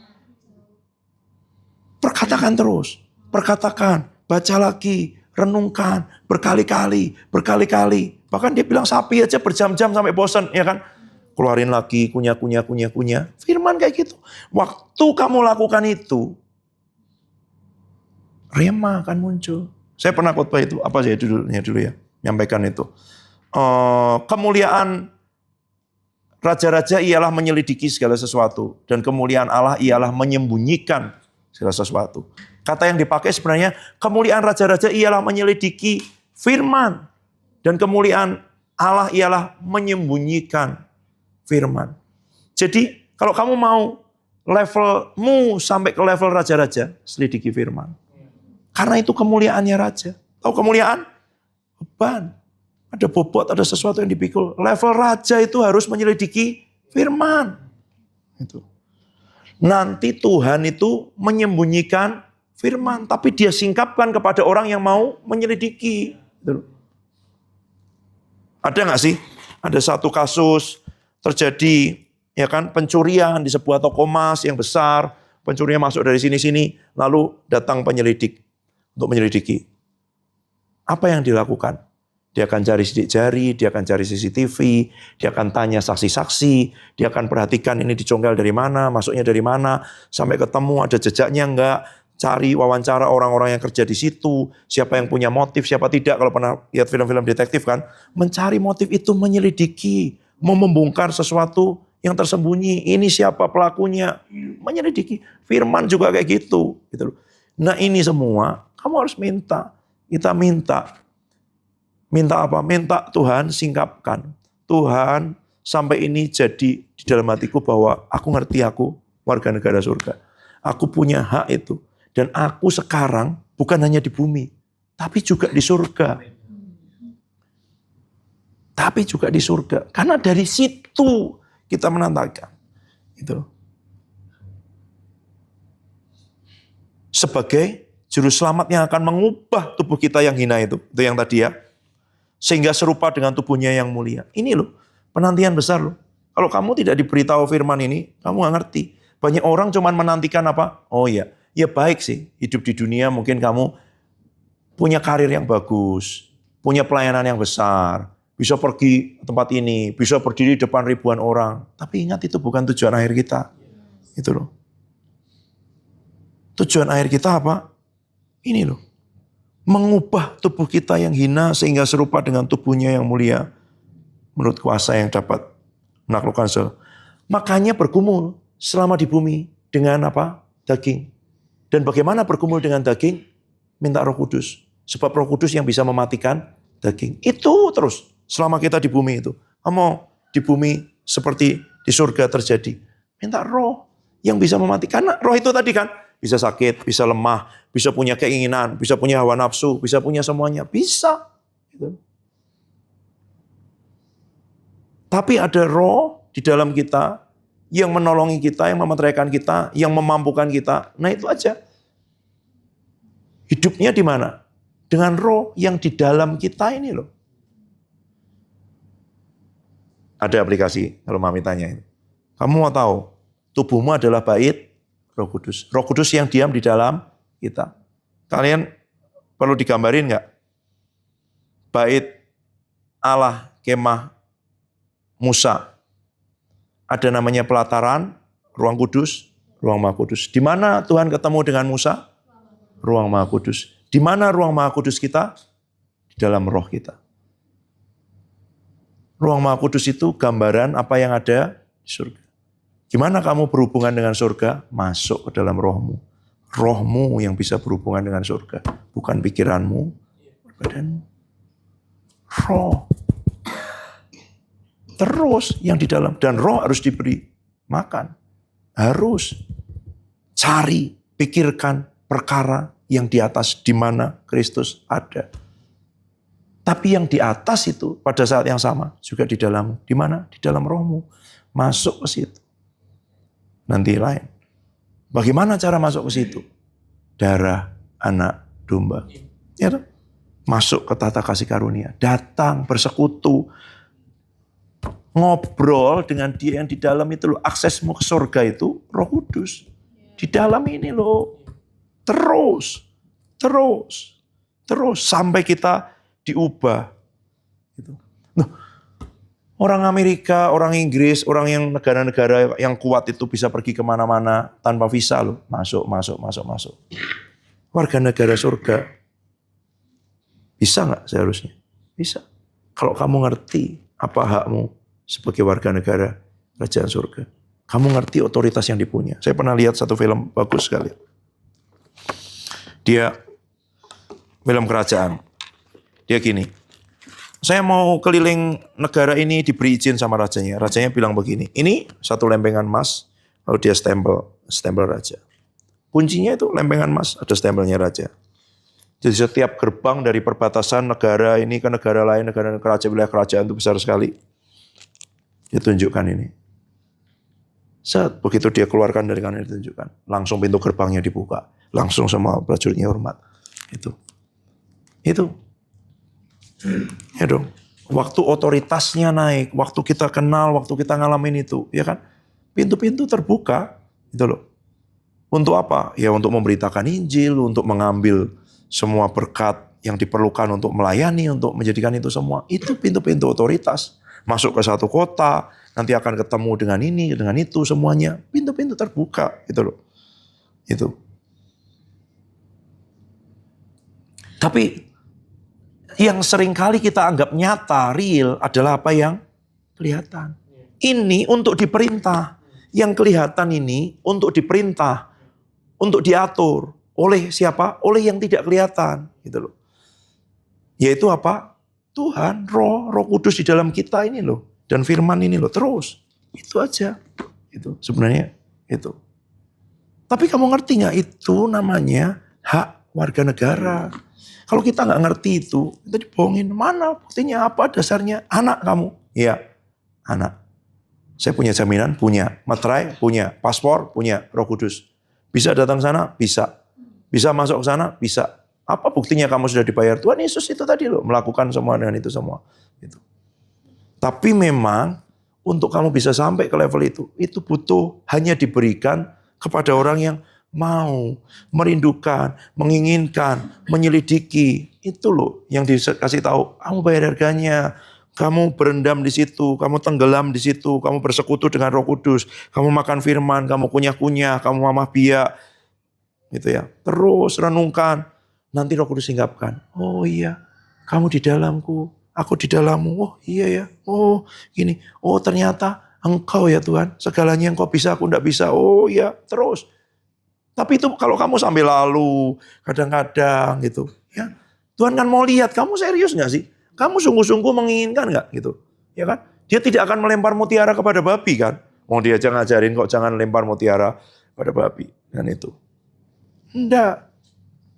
Perkatakan terus, baca lagi, renungkan, berkali-kali. Bahkan dia bilang sapi aja berjam-jam sampai bosan, ya kan? Keluarin lagi, kunyah. Firman kayak gitu. Waktu kamu lakukan itu, rema akan muncul. Saya pernah khotbah itu, apa sih judulnya dulu ya, menyampaikan itu. Kemuliaan raja-raja ialah menyelidiki segala sesuatu. Dan kemuliaan Allah ialah menyembunyikan segala sesuatu. Kata yang dipakai sebenarnya, kemuliaan raja-raja ialah menyelidiki firman. Dan kemuliaan Allah ialah menyembunyikan firman. Jadi kalau kamu mau levelmu sampai ke level raja-raja, selidiki firman. Karena itu kemuliaannya raja. Tahu kemuliaan? Beban. Ada bobot, ada sesuatu yang dipikul. Level raja itu harus menyelidiki firman. Itu. Nanti Tuhan itu menyembunyikan firman. Tapi dia singkapkan kepada orang yang mau menyelidiki. Itu. Ada nggak sih? Ada satu kasus terjadi, ya kan, pencurian di sebuah toko emas yang besar. Pencurian masuk dari sini-sini. Lalu datang penyelidik. Untuk menyelidiki. Apa yang dilakukan? Dia akan cari sidik jari, dia akan cari CCTV, dia akan tanya saksi-saksi, dia akan perhatikan ini dicongkel dari mana, masuknya dari mana, sampai ketemu ada jejaknya enggak, cari wawancara orang-orang yang kerja di situ, siapa yang punya motif, siapa tidak. Kalau pernah lihat film-film detektif kan, mencari motif itu menyelidiki, mau membongkar sesuatu yang tersembunyi. Ini siapa pelakunya, menyelidiki. Firman juga kayak gitu. Nah ini semua kamu harus minta. Kita minta. Minta apa? Minta Tuhan singkapkan. Tuhan sampai ini jadi di dalam hatiku bahwa aku ngerti aku warga negara surga. Aku punya hak itu. Dan aku sekarang bukan hanya di bumi. Tapi juga di surga. Tapi juga di surga. Karena dari situ kita menandakan. Itu. Sebagai juru selamat yang akan mengubah tubuh kita yang hina itu. Itu yang tadi ya. Sehingga serupa dengan tubuhnya yang mulia. Ini loh, penantian besar loh. Kalau kamu tidak diberitahu firman ini, kamu gak ngerti. Banyak orang cuma menantikan apa? Oh iya, ya baik sih. Hidup di dunia mungkin kamu punya karir yang bagus. Punya pelayanan yang besar. Bisa pergi ke tempat ini. Bisa berdiri depan ribuan orang. Tapi ingat itu bukan tujuan akhir kita. Itu loh. Tujuan akhir kita apa? Ini loh. Mengubah tubuh kita yang hina sehingga serupa dengan tubuhnya yang mulia. Menurut kuasa yang dapat menaklukkan segala. Makanya bergumul selama di bumi dengan apa? Daging. Dan bagaimana bergumul dengan daging? Minta Roh Kudus. Sebab Roh Kudus yang bisa mematikan daging. Itu terus selama kita di bumi itu. Kamu di bumi seperti di surga terjadi. Minta roh yang bisa mematikan. Karena roh itu tadi kan bisa sakit, bisa lemah, bisa punya keinginan, bisa punya hawa nafsu, bisa punya semuanya. Bisa. Gitu. Tapi ada roh di dalam kita yang menolongi kita, yang memeteraikan kita, yang memampukan kita. Nah itu aja. Hidupnya di mana? Dengan roh yang di dalam kita ini loh. Ada aplikasi kalau Mami tanya. Kamu mau tahu, tubuhmu adalah bait Roh Kudus. Roh Kudus yang diam di dalam kita. Kalian perlu digambarin nggak? Bait Allah, kemah Musa. Ada namanya pelataran, ruang kudus, ruang Maha Kudus. Di mana Tuhan ketemu dengan Musa? Ruang Maha Kudus. Di mana ruang Maha Kudus kita? Di dalam roh kita. Ruang Maha Kudus itu gambaran apa yang ada di surga. Gimana kamu berhubungan dengan surga? Masuk ke dalam rohmu. Rohmu yang bisa berhubungan dengan surga. Bukan pikiranmu, badanmu. Roh. Terus yang di dalam. Dan roh harus diberi makan. Harus. Cari, pikirkan perkara yang di atas di mana Kristus ada. Tapi yang di atas itu pada saat yang sama juga di dalam. Di mana? Di dalam rohmu. Masuk ke situ. Nanti lain. Bagaimana cara masuk ke situ? Darah anak domba. Ya toh? Masuk ke tata kasih karunia. Datang, bersekutu. Ngobrol dengan dia yang di dalam itu loh. Aksesmu ke surga itu Roh Kudus. Di dalam ini loh. Terus. Sampai kita diubah. Gitu. Nah, orang Amerika, orang Inggris, orang yang negara-negara yang kuat itu bisa pergi kemana-mana tanpa visa loh. Masuk. Warga negara surga. Bisa nggak seharusnya? Bisa. Kalau kamu ngerti apa hakmu sebagai warga negara kerajaan surga. Kamu ngerti otoritas yang dipunya. Saya pernah lihat satu film bagus sekali. Dia film kerajaan. Dia gini, saya mau keliling negara ini diberi izin sama rajanya. Rajanya bilang begini, ini satu lempengan emas, lalu dia stempel raja. Kuncinya itu lempengan emas, ada stempelnya raja. Jadi setiap gerbang dari perbatasan negara ini ke negara lain, negara kerajaan, wilayah kerajaan itu besar sekali. Dia tunjukkan ini. Saat begitu dia keluarkan dari kanan ditunjukkan, langsung pintu gerbangnya dibuka, langsung semua prajuritnya hormat. Itu. Ya dong. Waktu otoritasnya naik, waktu kita kenal, waktu kita ngalamin itu, ya kan? Pintu-pintu terbuka, gitu loh. Untuk apa? Ya untuk memberitakan Injil, untuk mengambil semua berkat yang diperlukan untuk melayani, untuk menjadikan itu semua. Itu pintu-pintu otoritas. Masuk ke satu kota, nanti akan ketemu dengan ini, dengan itu, semuanya. Pintu-pintu terbuka, gitu loh. Itu. Tapi yang seringkali kita anggap nyata, real adalah apa yang kelihatan. Ini untuk diperintah. Yang kelihatan ini untuk diperintah, untuk diatur. Oleh siapa? Oleh yang tidak kelihatan. Gitu loh. Yaitu apa? Tuhan, Roh Kudus di dalam kita ini loh. Dan firman ini loh. Terus. Itu aja. Itu sebenarnya itu. Tapi kamu ngerti gak? Itu namanya hak warga negara. Kalau kita nggak ngerti itu, kita dibohongin. Mana buktinya apa dasarnya? Anak kamu. Iya, anak. Saya punya jaminan, punya. Materai, punya. Paspor, punya. Roh Kudus. Bisa datang sana? Bisa. Bisa masuk ke sana? Bisa. Apa buktinya kamu sudah dibayar? Tuhan Yesus itu tadi loh, melakukan semua dengan itu semua. Gitu. Tapi memang, untuk kamu bisa sampai ke level itu butuh hanya diberikan kepada orang yang mau, merindukan, menginginkan, menyelidiki. Itu loh yang dikasih tahu. Kamu bayar harganya. Kamu berendam di situ. Kamu tenggelam di situ. Kamu bersekutu dengan Roh Kudus. Kamu makan firman. Kamu kunyah-kunyah. Kamu mamah biak. Gitu ya. Terus renungkan. Nanti Roh Kudus hinggapkan. Oh iya. Kamu di dalamku. Aku di dalammu. Oh iya ya. Oh gini. Oh ternyata Engkau ya Tuhan. Segalanya Engkau bisa. Aku enggak bisa. Oh iya. Terus. Tapi itu kalau kamu sambil lalu, kadang-kadang gitu, ya Tuhan kan mau lihat kamu serius nggak sih? Kamu sungguh-sungguh menginginkan nggak gitu, ya kan? Dia tidak akan melempar mutiara kepada babi kan? Mau dia aja ngajarin kok jangan lempar mutiara pada babi, kan itu? Enggak.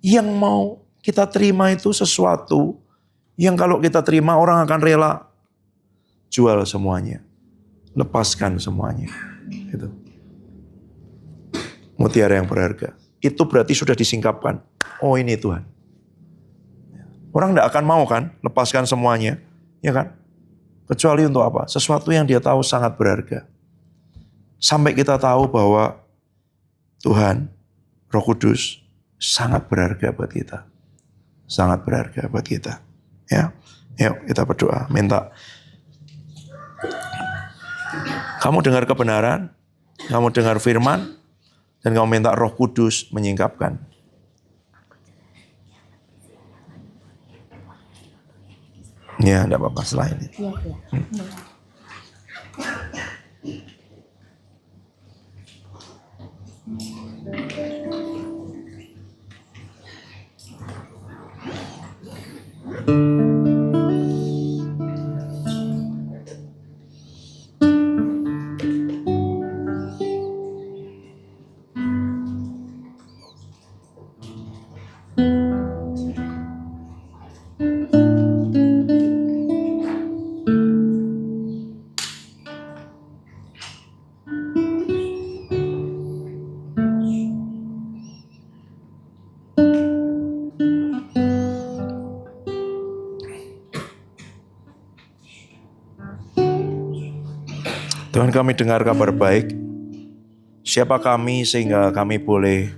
Yang mau kita terima itu sesuatu yang kalau kita terima orang akan rela jual semuanya. lepaskan semuanya. Gitu. Mutiara yang berharga. Itu berarti sudah disingkapkan. Oh ini Tuhan. Orang tidak akan mau kan lepaskan semuanya. Ya kan? Kecuali untuk apa? Sesuatu yang dia tahu sangat berharga. Sampai kita tahu bahwa Tuhan, Roh Kudus, sangat berharga buat kita. Sangat berharga buat kita. Ya, yuk kita berdoa. Minta kamu dengar kebenaran, kamu dengar firman, dan kamu minta Roh Kudus menyingkapkan. Ya, tidak apa-apa setelah ini. Iya. Tuhan, kami dengar kabar baik. Siapa kami sehingga kami boleh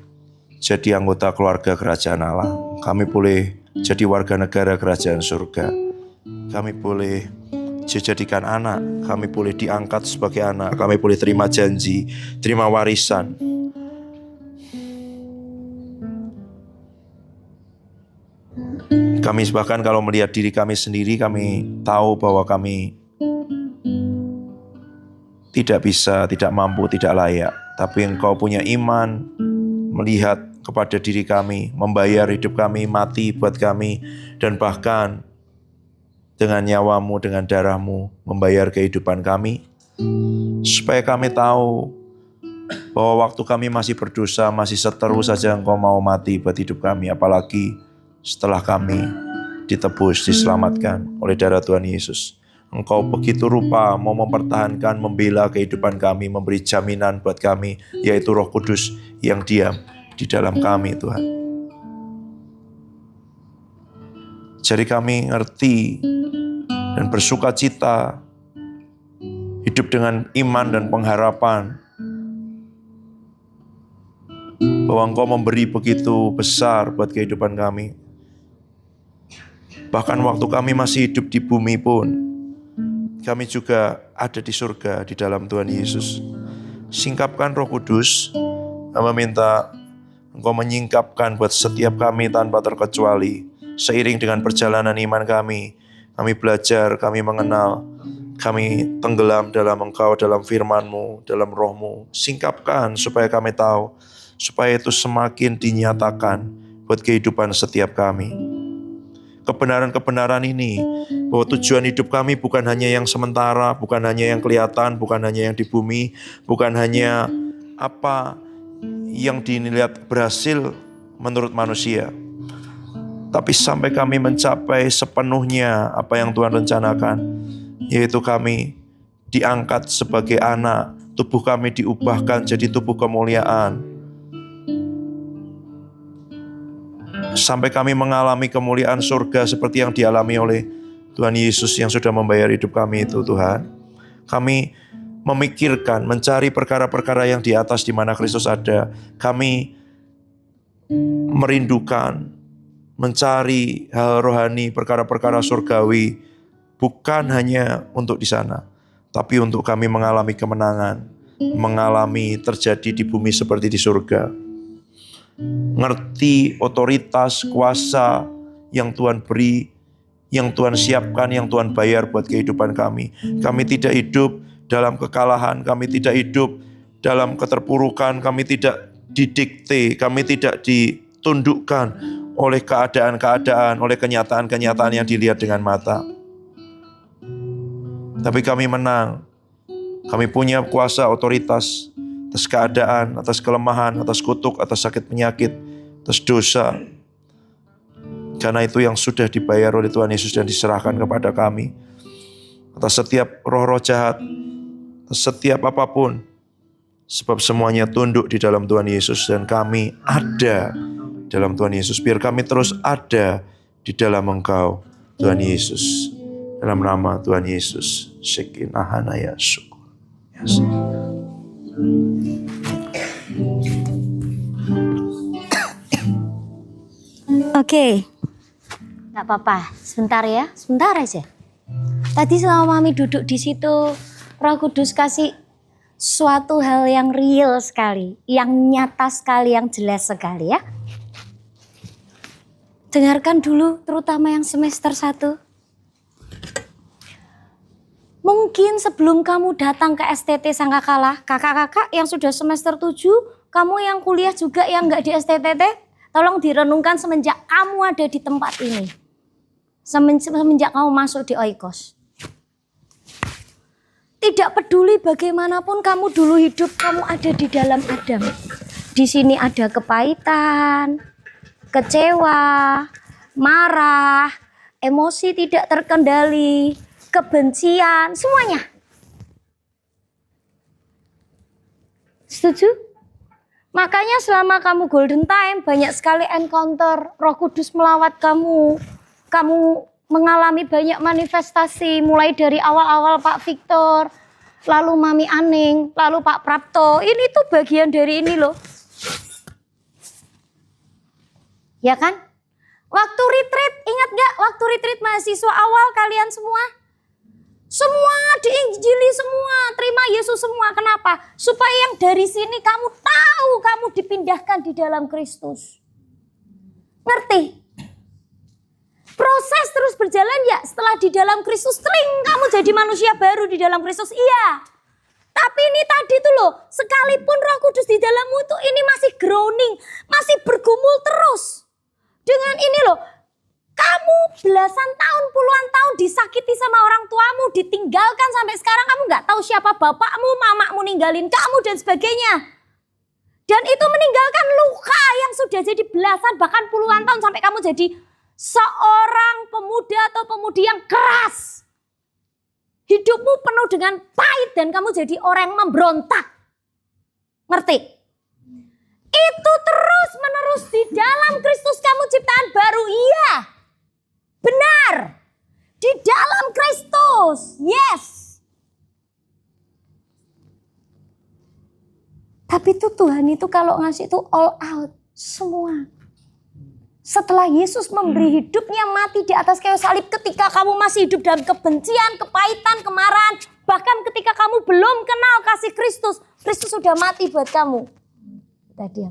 jadi anggota keluarga kerajaan Allah. Kami boleh jadi warga negara kerajaan surga. Kami boleh dijadikan anak. Kami boleh diangkat sebagai anak. Kami boleh terima janji, terima warisan. Kami bahkan kalau melihat diri kami sendiri, kami tahu bahwa kami tidak bisa, tidak mampu, tidak layak. Tapi Engkau punya iman, melihat kepada diri kami, membayar hidup kami, mati buat kami, dan bahkan dengan nyawamu, dengan darahmu, membayar kehidupan kami, supaya kami tahu bahwa waktu kami masih berdosa, masih seteru saja Engkau mau mati buat hidup kami, apalagi setelah kami ditebus, diselamatkan oleh darah Tuhan Yesus. Engkau begitu rupa mau mempertahankan, membela kehidupan kami, memberi jaminan buat kami, yaitu Roh Kudus yang diam di dalam kami, Tuhan. Jadi kami ngerti dan bersuka cita, hidup dengan iman dan pengharapan, bahwa Engkau memberi begitu besar buat kehidupan kami. Bahkan waktu kami masih hidup di bumi pun, kami juga ada di surga di dalam Tuhan Yesus. Singkapkan Roh Kudus, kami minta Engkau menyingkapkan buat setiap kami tanpa terkecuali. Seiring dengan perjalanan iman kami belajar, kami mengenal, kami tenggelam dalam Engkau, dalam firman-Mu, dalam Roh-Mu. Singkapkan supaya kami tahu, supaya itu semakin dinyatakan buat kehidupan setiap kami. Kebenaran-kebenaran ini, bahwa tujuan hidup kami bukan hanya yang sementara, bukan hanya yang kelihatan, bukan hanya yang di bumi, bukan hanya apa yang dilihat berhasil menurut manusia, tapi sampai kami mencapai sepenuhnya apa yang Tuhan rencanakan, yaitu kami diangkat sebagai anak, tubuh kami diubahkan jadi tubuh kemuliaan, sampai kami mengalami kemuliaan surga seperti yang dialami oleh Tuhan Yesus yang sudah membayar hidup kami itu, Tuhan. Kami memikirkan, mencari perkara-perkara yang di atas di mana Kristus ada. Kami merindukan, mencari hal rohani, perkara-perkara surgawi, bukan hanya untuk di sana, tapi untuk kami mengalami kemenangan, mengalami terjadi di bumi seperti di surga. Ngerti otoritas, kuasa yang Tuhan beri, yang Tuhan siapkan, yang Tuhan bayar buat kehidupan kami. Kami tidak hidup dalam kekalahan, kami tidak hidup dalam keterpurukan, kami tidak didikte, kami tidak ditundukkan oleh keadaan-keadaan, oleh kenyataan-kenyataan yang dilihat dengan mata. Tapi kami menang, kami punya kuasa, otoritas atas keadaan, atas kelemahan, atas kutuk, atas sakit penyakit, atas dosa. Karena itu yang sudah dibayar oleh Tuhan Yesus dan diserahkan kepada kami. Atas setiap roh-roh jahat, setiap apapun. Sebab semuanya tunduk di dalam Tuhan Yesus dan kami ada dalam Tuhan Yesus. Biar kami terus ada di dalam Engkau, Tuhan Yesus. Dalam nama Tuhan Yesus. Shekinah syukur. Yes. Oke, nggak apa-apa. Sebentar ya, sebentar aja. Tadi selama Mami duduk di situ, Roh Kudus kasih suatu hal yang real sekali, yang nyata sekali, yang jelas sekali ya. Dengarkan dulu terutama yang semester 1. Mungkin sebelum kamu datang ke STT Sangkakala, kakak-kakak yang sudah semester 7, kamu yang kuliah juga yang nggak di STTT, tolong direnungkan semenjak kamu ada di tempat ini. Semenjak kamu masuk di Oikos. Tidak peduli bagaimanapun kamu dulu hidup, kamu ada di dalam Adam. Di sini ada kepahitan, kecewa, marah, emosi tidak terkendali, kebencian, semuanya. Setuju? Makanya selama kamu golden time, banyak sekali encounter, Roh Kudus melawat kamu. Kamu mengalami banyak manifestasi, mulai dari awal-awal Pak Victor, lalu Mami Aning, lalu Pak Prapto. Ini tuh bagian dari ini loh. Ya kan? Waktu retreat, ingat gak? Waktu retreat mahasiswa awal kalian semua? Semua diinjili semua, terima Yesus semua. Kenapa? Supaya yang dari sini kamu tahu kamu dipindahkan di dalam Kristus. Ngerti? Proses terus berjalan ya, setelah di dalam Kristus, kamu jadi manusia baru di dalam Kristus, iya. Tapi ini tadi tuh loh, sekalipun Roh Kudus di dalammu itu ini masih groaning, masih bergumul terus. Dengan ini loh, kamu belasan tahun, puluhan tahun disakiti sama orang tuamu, ditinggalkan sampai sekarang kamu gak tahu siapa bapakmu, mamamu ninggalin kamu dan sebagainya. Dan itu meninggalkan luka yang sudah jadi belasan bahkan puluhan tahun sampai kamu jadi seorang pemuda atau pemudi yang keras. Hidupmu penuh dengan pahit dan kamu jadi orang yang memberontak. Ngerti? Itu terus menerus di dalam Kristus kamu ciptaan baru. Iya. Benar. Di dalam Kristus. Yes. Tapi itu Tuhan itu kalau ngasih itu all out. Semua. Setelah Yesus memberi hidupnya mati di atas kayu salib, ketika kamu masih hidup dalam kebencian, kepahitan, kemarahan, bahkan ketika kamu belum kenal kasih Kristus, Kristus sudah mati buat kamu. Tadi.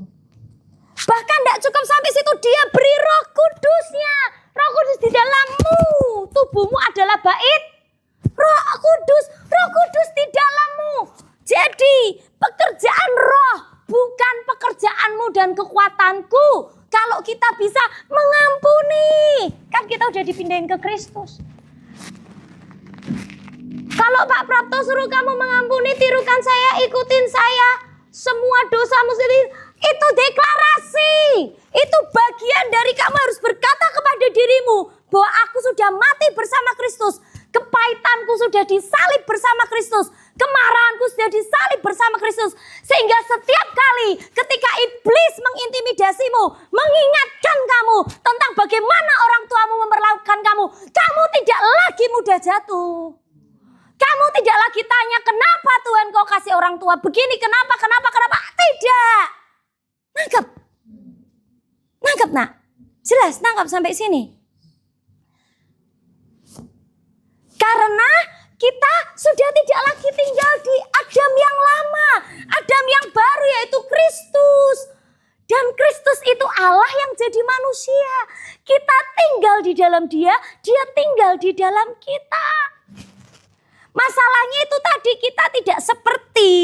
Bahkan tidak cukup sampai situ, dia beri Roh Kudusnya. Roh Kudus di dalammu, tubuhmu adalah bait Roh Kudus, Roh Kudus di dalammu. Jadi pekerjaan Roh bukan pekerjaanmu dan kekuatanku. Kalau kita bisa mengampuni, kan kita udah dipindahin ke Kristus. Kalau Pak Prapto suruh kamu mengampuni, tirukan saya, ikutin saya, semua dosamu sendiri, itu deklarasi. Itu bagian dari kamu harus berkata kepada dirimu bahwa aku sudah mati bersama Kristus. Kepahitanku sudah disalib bersama Kristus. Kemarahanku sudah disalib bersama Kristus. Sehingga setiap kali ketika iblis mengintimidasimu, mengingatkan kamu tentang bagaimana orang tuamu memperlakukan kamu, kamu tidak lagi mudah jatuh. Kamu tidak lagi tanya, kenapa Tuhan kau kasih orang tua begini, kenapa. Tidak. Nangkep nak. Jelas nangkep sampai sini. Karena kita sudah tidak lagi tinggal di Adam yang lama. Adam yang baru yaitu Kristus. Dan Kristus itu Allah yang jadi manusia. Kita tinggal di dalam dia, dia tinggal di dalam kita. Masalahnya itu tadi kita tidak seperti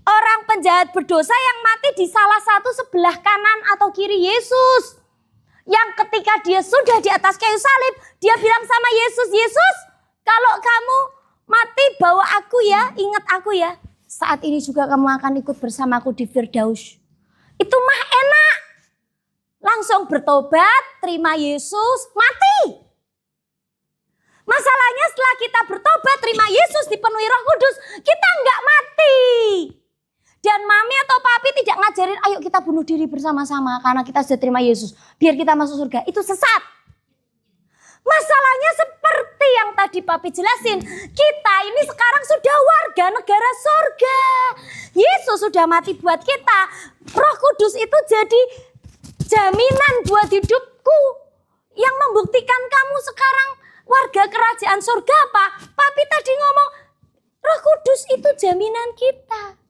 orang penjahat berdosa yang mati di salah satu sebelah kanan atau kiri Yesus. Yang ketika dia sudah di atas kayu salib, dia bilang sama Yesus, Yesus, kalau kamu mati bawa aku ya, ingat aku ya. Saat ini juga kamu akan ikut bersamaku di Firdaus. Itu mah enak. Langsung bertobat, terima Yesus, mati. Masalahnya setelah kita bertobat, terima Yesus, dipenuhi Roh Kudus, kita nggak mati. Dan mami atau papi tidak ngajarin, ayo kita bunuh diri bersama-sama karena kita sudah terima Yesus, biar kita masuk surga. Itu sesat. Masalahnya seperti yang tadi papi jelasin, kita ini sekarang sudah warga negara surga. Yesus sudah mati buat kita. Roh Kudus itu jadi jaminan buat hidupku. Yang membuktikan kamu sekarang warga kerajaan surga apa? Papi tadi ngomong, Roh Kudus itu jaminan kita.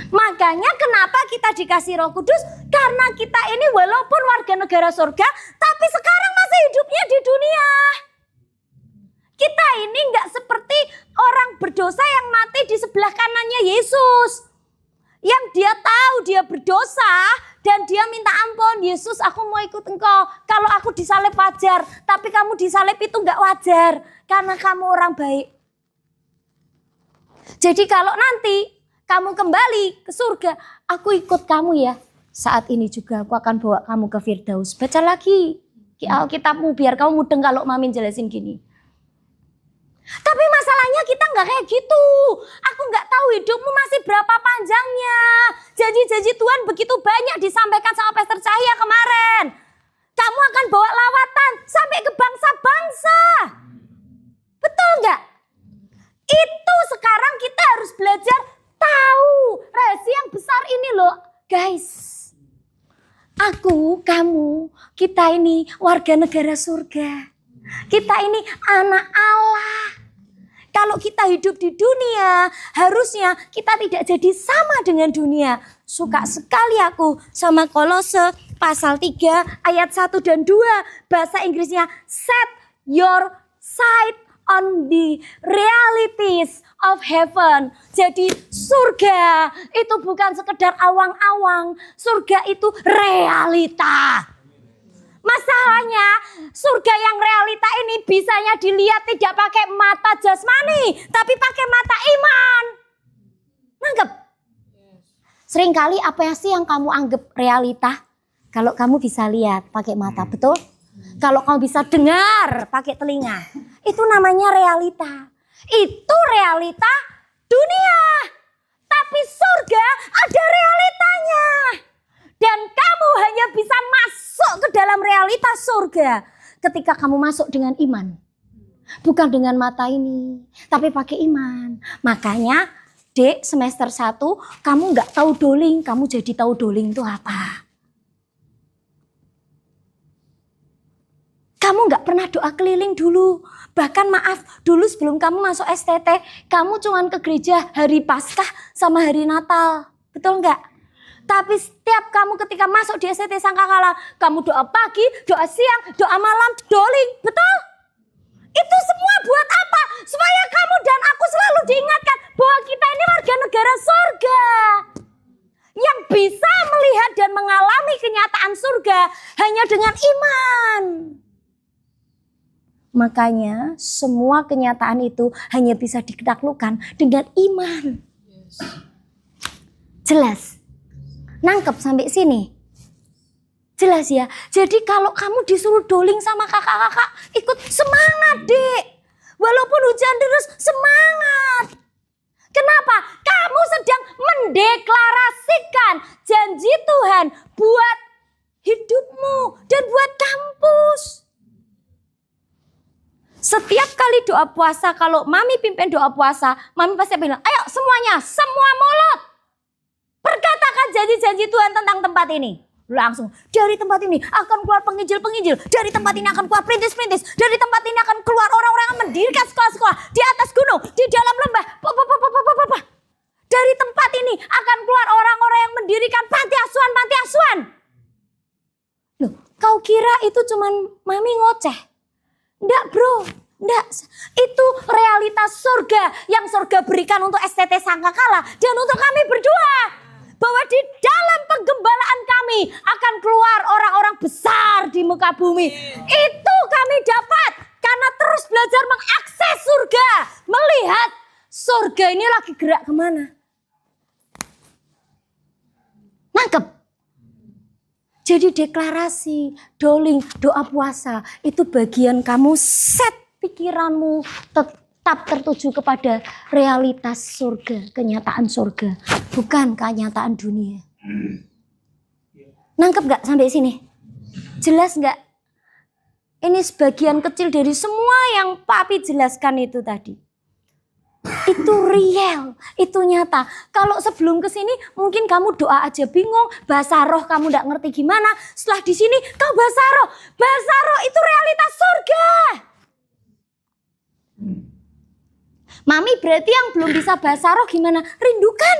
Makanya kenapa kita dikasih Roh Kudus? Karena kita ini walaupun warga negara surga, tapi sekarang masih hidupnya di dunia. Kita ini nggak seperti orang berdosa yang mati di sebelah kanannya Yesus. Yang dia tahu dia berdosa dan dia minta ampun. Yesus, aku mau ikut engkau. Kalau aku disalib wajar, tapi kamu disalib itu nggak wajar. Karena kamu orang baik. Jadi kalau nanti kamu kembali ke surga, aku ikut kamu ya. Saat ini juga aku akan bawa kamu ke Firdaus. Baca lagi Alkitabmu biar kamu mudeng kalau Mamin jelasin gini. Tapi masalahnya kita nggak kayak gitu. Aku nggak tahu hidupmu masih berapa panjangnya. Janji-janji Tuhan begitu banyak disampaikan sama Pastor Cahya kemarin. Kamu akan bawa lawatan sampai ke bangsa-bangsa. Betul nggak? Itu sekarang kita harus belajar tahu rahasia yang besar ini loh. Guys, aku, kamu, kita ini warga negara surga. Kita ini anak Allah. Kalau kita hidup di dunia, harusnya kita tidak jadi sama dengan dunia. Suka sekali aku sama Kolose pasal 3 ayat 1 dan 2. Bahasa Inggrisnya, set your sight on the realities of heaven. Jadi surga itu bukan sekedar awang-awang. Surga itu realita. Masalahnya surga yang realita ini bisanya dilihat tidak pakai mata jasmani, tapi pakai mata iman. Nangkep? Seringkali apa sih yang kamu anggap realita? Kalau kamu bisa lihat pakai mata, betul? Kalau kamu bisa dengar pakai telinga, itu namanya realita. Itu realita dunia. Tapi surga ada realitanya. Dan kamu hanya bisa masuk ke dalam realitas surga ketika kamu masuk dengan iman. Bukan dengan mata ini, tapi pakai iman. Makanya Dek, semester 1 kamu gak tahu doling, kamu jadi tahu doling itu apa. Kamu gak pernah doa keliling dulu. Bahkan maaf, dulu sebelum kamu masuk STT, kamu cuma ke gereja hari Paskah sama hari Natal. Betul gak? Tapi setiap kamu ketika masuk di STT Sangkakala, kamu doa pagi, doa siang, doa malam, doling. Betul? Itu semua buat apa? Supaya kamu dan aku selalu diingatkan bahwa kita ini warga negara surga. Yang bisa melihat dan mengalami kenyataan surga hanya dengan iman. Makanya semua kenyataan itu hanya bisa ditaklukkan dengan iman. Jelas? Nangkep sampai sini? Jelas ya? Jadi kalau kamu disuruh doling sama kakak-kakak, ikut semangat Dek. Walaupun hujan deras, semangat. Kenapa? Kamu sedang mendeklarasikan janji Tuhan buat hidupmu dan buat kampus. Setiap kali doa puasa, kalau Mami pimpin doa puasa, Mami pasti bilang, ayo semuanya, semua mulut. Perkatakan janji-janji Tuhan tentang tempat ini. Langsung, dari tempat ini akan keluar penginjil-penginjil. Dari tempat ini akan keluar perintis-perintis. Dari tempat ini akan keluar orang-orang yang mendirikan sekolah-sekolah. Di atas gunung, di dalam lembah. Dari tempat ini akan keluar orang-orang yang mendirikan panti asuhan. Loh, kau kira itu cuman Mami ngoceh? Enggak bro, enggak. Itu realitas surga yang surga berikan untuk STT Sangkakala dan untuk kami berdua. Bahwa di dalam penggembalaan kami akan keluar orang-orang besar di muka bumi. Itu kami dapat karena terus belajar mengakses surga. Melihat surga ini lagi gerak kemana. Nangkep? Jadi deklarasi, doling, doa puasa itu bagian kamu set pikiranmu tetap tertuju kepada realitas surga, kenyataan surga, bukan kenyataan dunia. Nangkep gak sampai sini? Jelas gak? Ini sebagian kecil dari semua yang Papi jelaskan itu tadi. Itu real, itu nyata. Kalau sebelum ke sini mungkin kamu doa aja bingung, bahasa roh kamu gak ngerti gimana. Setelah di sini kau bahasa roh. Bahasa roh itu realitas surga. Mami berarti yang belum bisa bahasa roh gimana? Rindukan,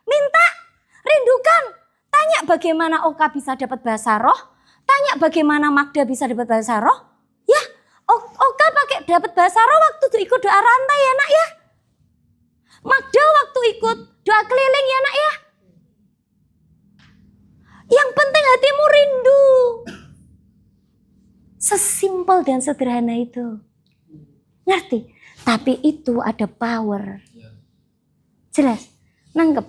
minta, rindukan. Tanya bagaimana Oka bisa dapat bahasa roh. Tanya bagaimana Magda bisa dapat bahasa roh. Ya, Oka pakai dapat bahasa roh waktu itu ikut doa rantai ya nak ya. Magda waktu ikut doa keliling ya nak ya. Yang penting hatimu rindu. Sesimpel dan sederhana itu. Ngerti? Tapi itu ada power. Jelas? Nangkep?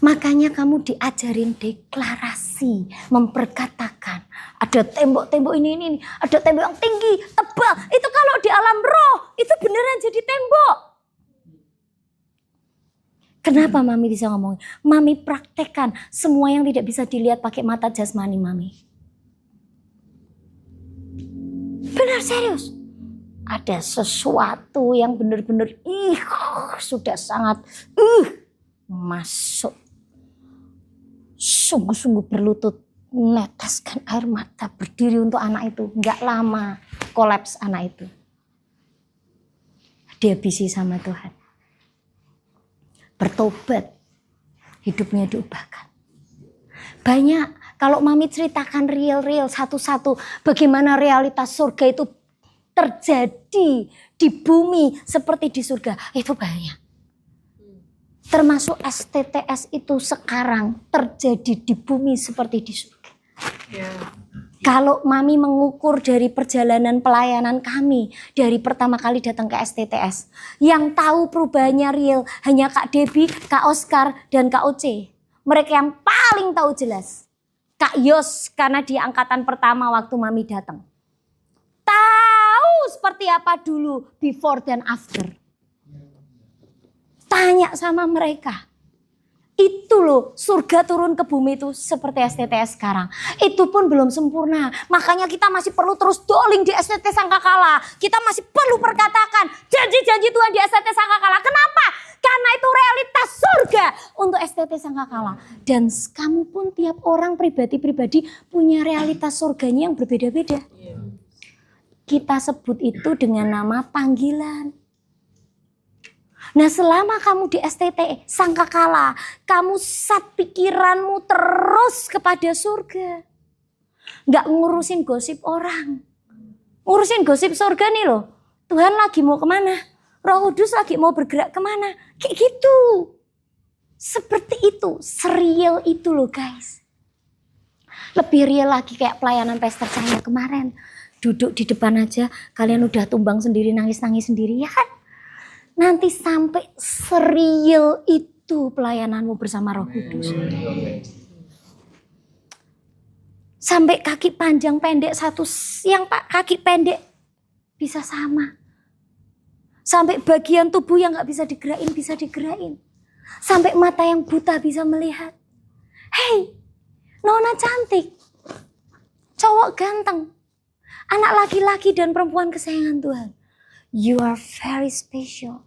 Makanya kamu diajarin deklarasi, memperkatakan. Ada tembok-tembok ini, ada tembok yang tinggi, tebal. Itu kalau di alam roh, itu beneran jadi tembok. Kenapa Mami bisa ngomong? Mami praktekkan semua yang tidak bisa dilihat pakai mata jasmani Mami. Benar serius. Ada sesuatu yang benar-benar sudah sangat masuk. Sungguh-sungguh berlutut, neteskan air mata, berdiri untuk anak itu. Enggak lama kolaps anak itu. Dihabisi sama Tuhan. Bertobat, hidupnya diubahkan. Banyak, kalau Mami ceritakan real-real satu-satu, bagaimana realitas surga itu terjadi di bumi seperti di surga, itu banyak. Termasuk STTS itu sekarang terjadi di bumi seperti di surga. Kalau Mami mengukur dari perjalanan pelayanan kami dari pertama kali datang ke STTS, yang tahu perubahannya real hanya Kak Debbie, Kak Oscar, dan Kak Oce. Mereka yang paling tahu jelas. Kak Yos karena dia angkatan pertama waktu Mami datang. Tahu seperti apa dulu before dan after. Tanya sama mereka. Itu loh surga turun ke bumi itu seperti STTS sekarang. Itu pun belum sempurna. Makanya kita masih perlu terus doling di STT Sangkakala. Kita masih perlu perkatakan janji-janji Tuhan di STT Sangkakala. Kenapa? Karena itu realitas surga untuk STT Sangkakala. Dan kamu pun tiap orang pribadi-pribadi punya realitas surganya yang berbeda-beda. Kita sebut itu dengan nama panggilan. Nah selama kamu di STT Sangkakala, kamu set pikiranmu terus kepada surga. Nggak ngurusin gosip orang. Ngurusin gosip surga nih loh. Tuhan lagi mau kemana? Roh Kudus lagi mau bergerak kemana? Kayak gitu. Seperti itu, serial itu loh guys. Lebih real lagi kayak pelayanan pastor saya kemarin. Duduk di depan aja, kalian udah tumbang sendiri, nangis-nangis sendiri ya kan? Nanti sampai serial itu pelayananmu bersama Roh Kudus. Sampai kaki panjang pendek satu, yang kaki pendek bisa sama. Sampai bagian tubuh yang gak bisa digerakin, bisa digerakin. Sampai mata yang buta bisa melihat. Hei, nona cantik, cowok ganteng, anak laki-laki dan perempuan kesayangan Tuhan. You are very special.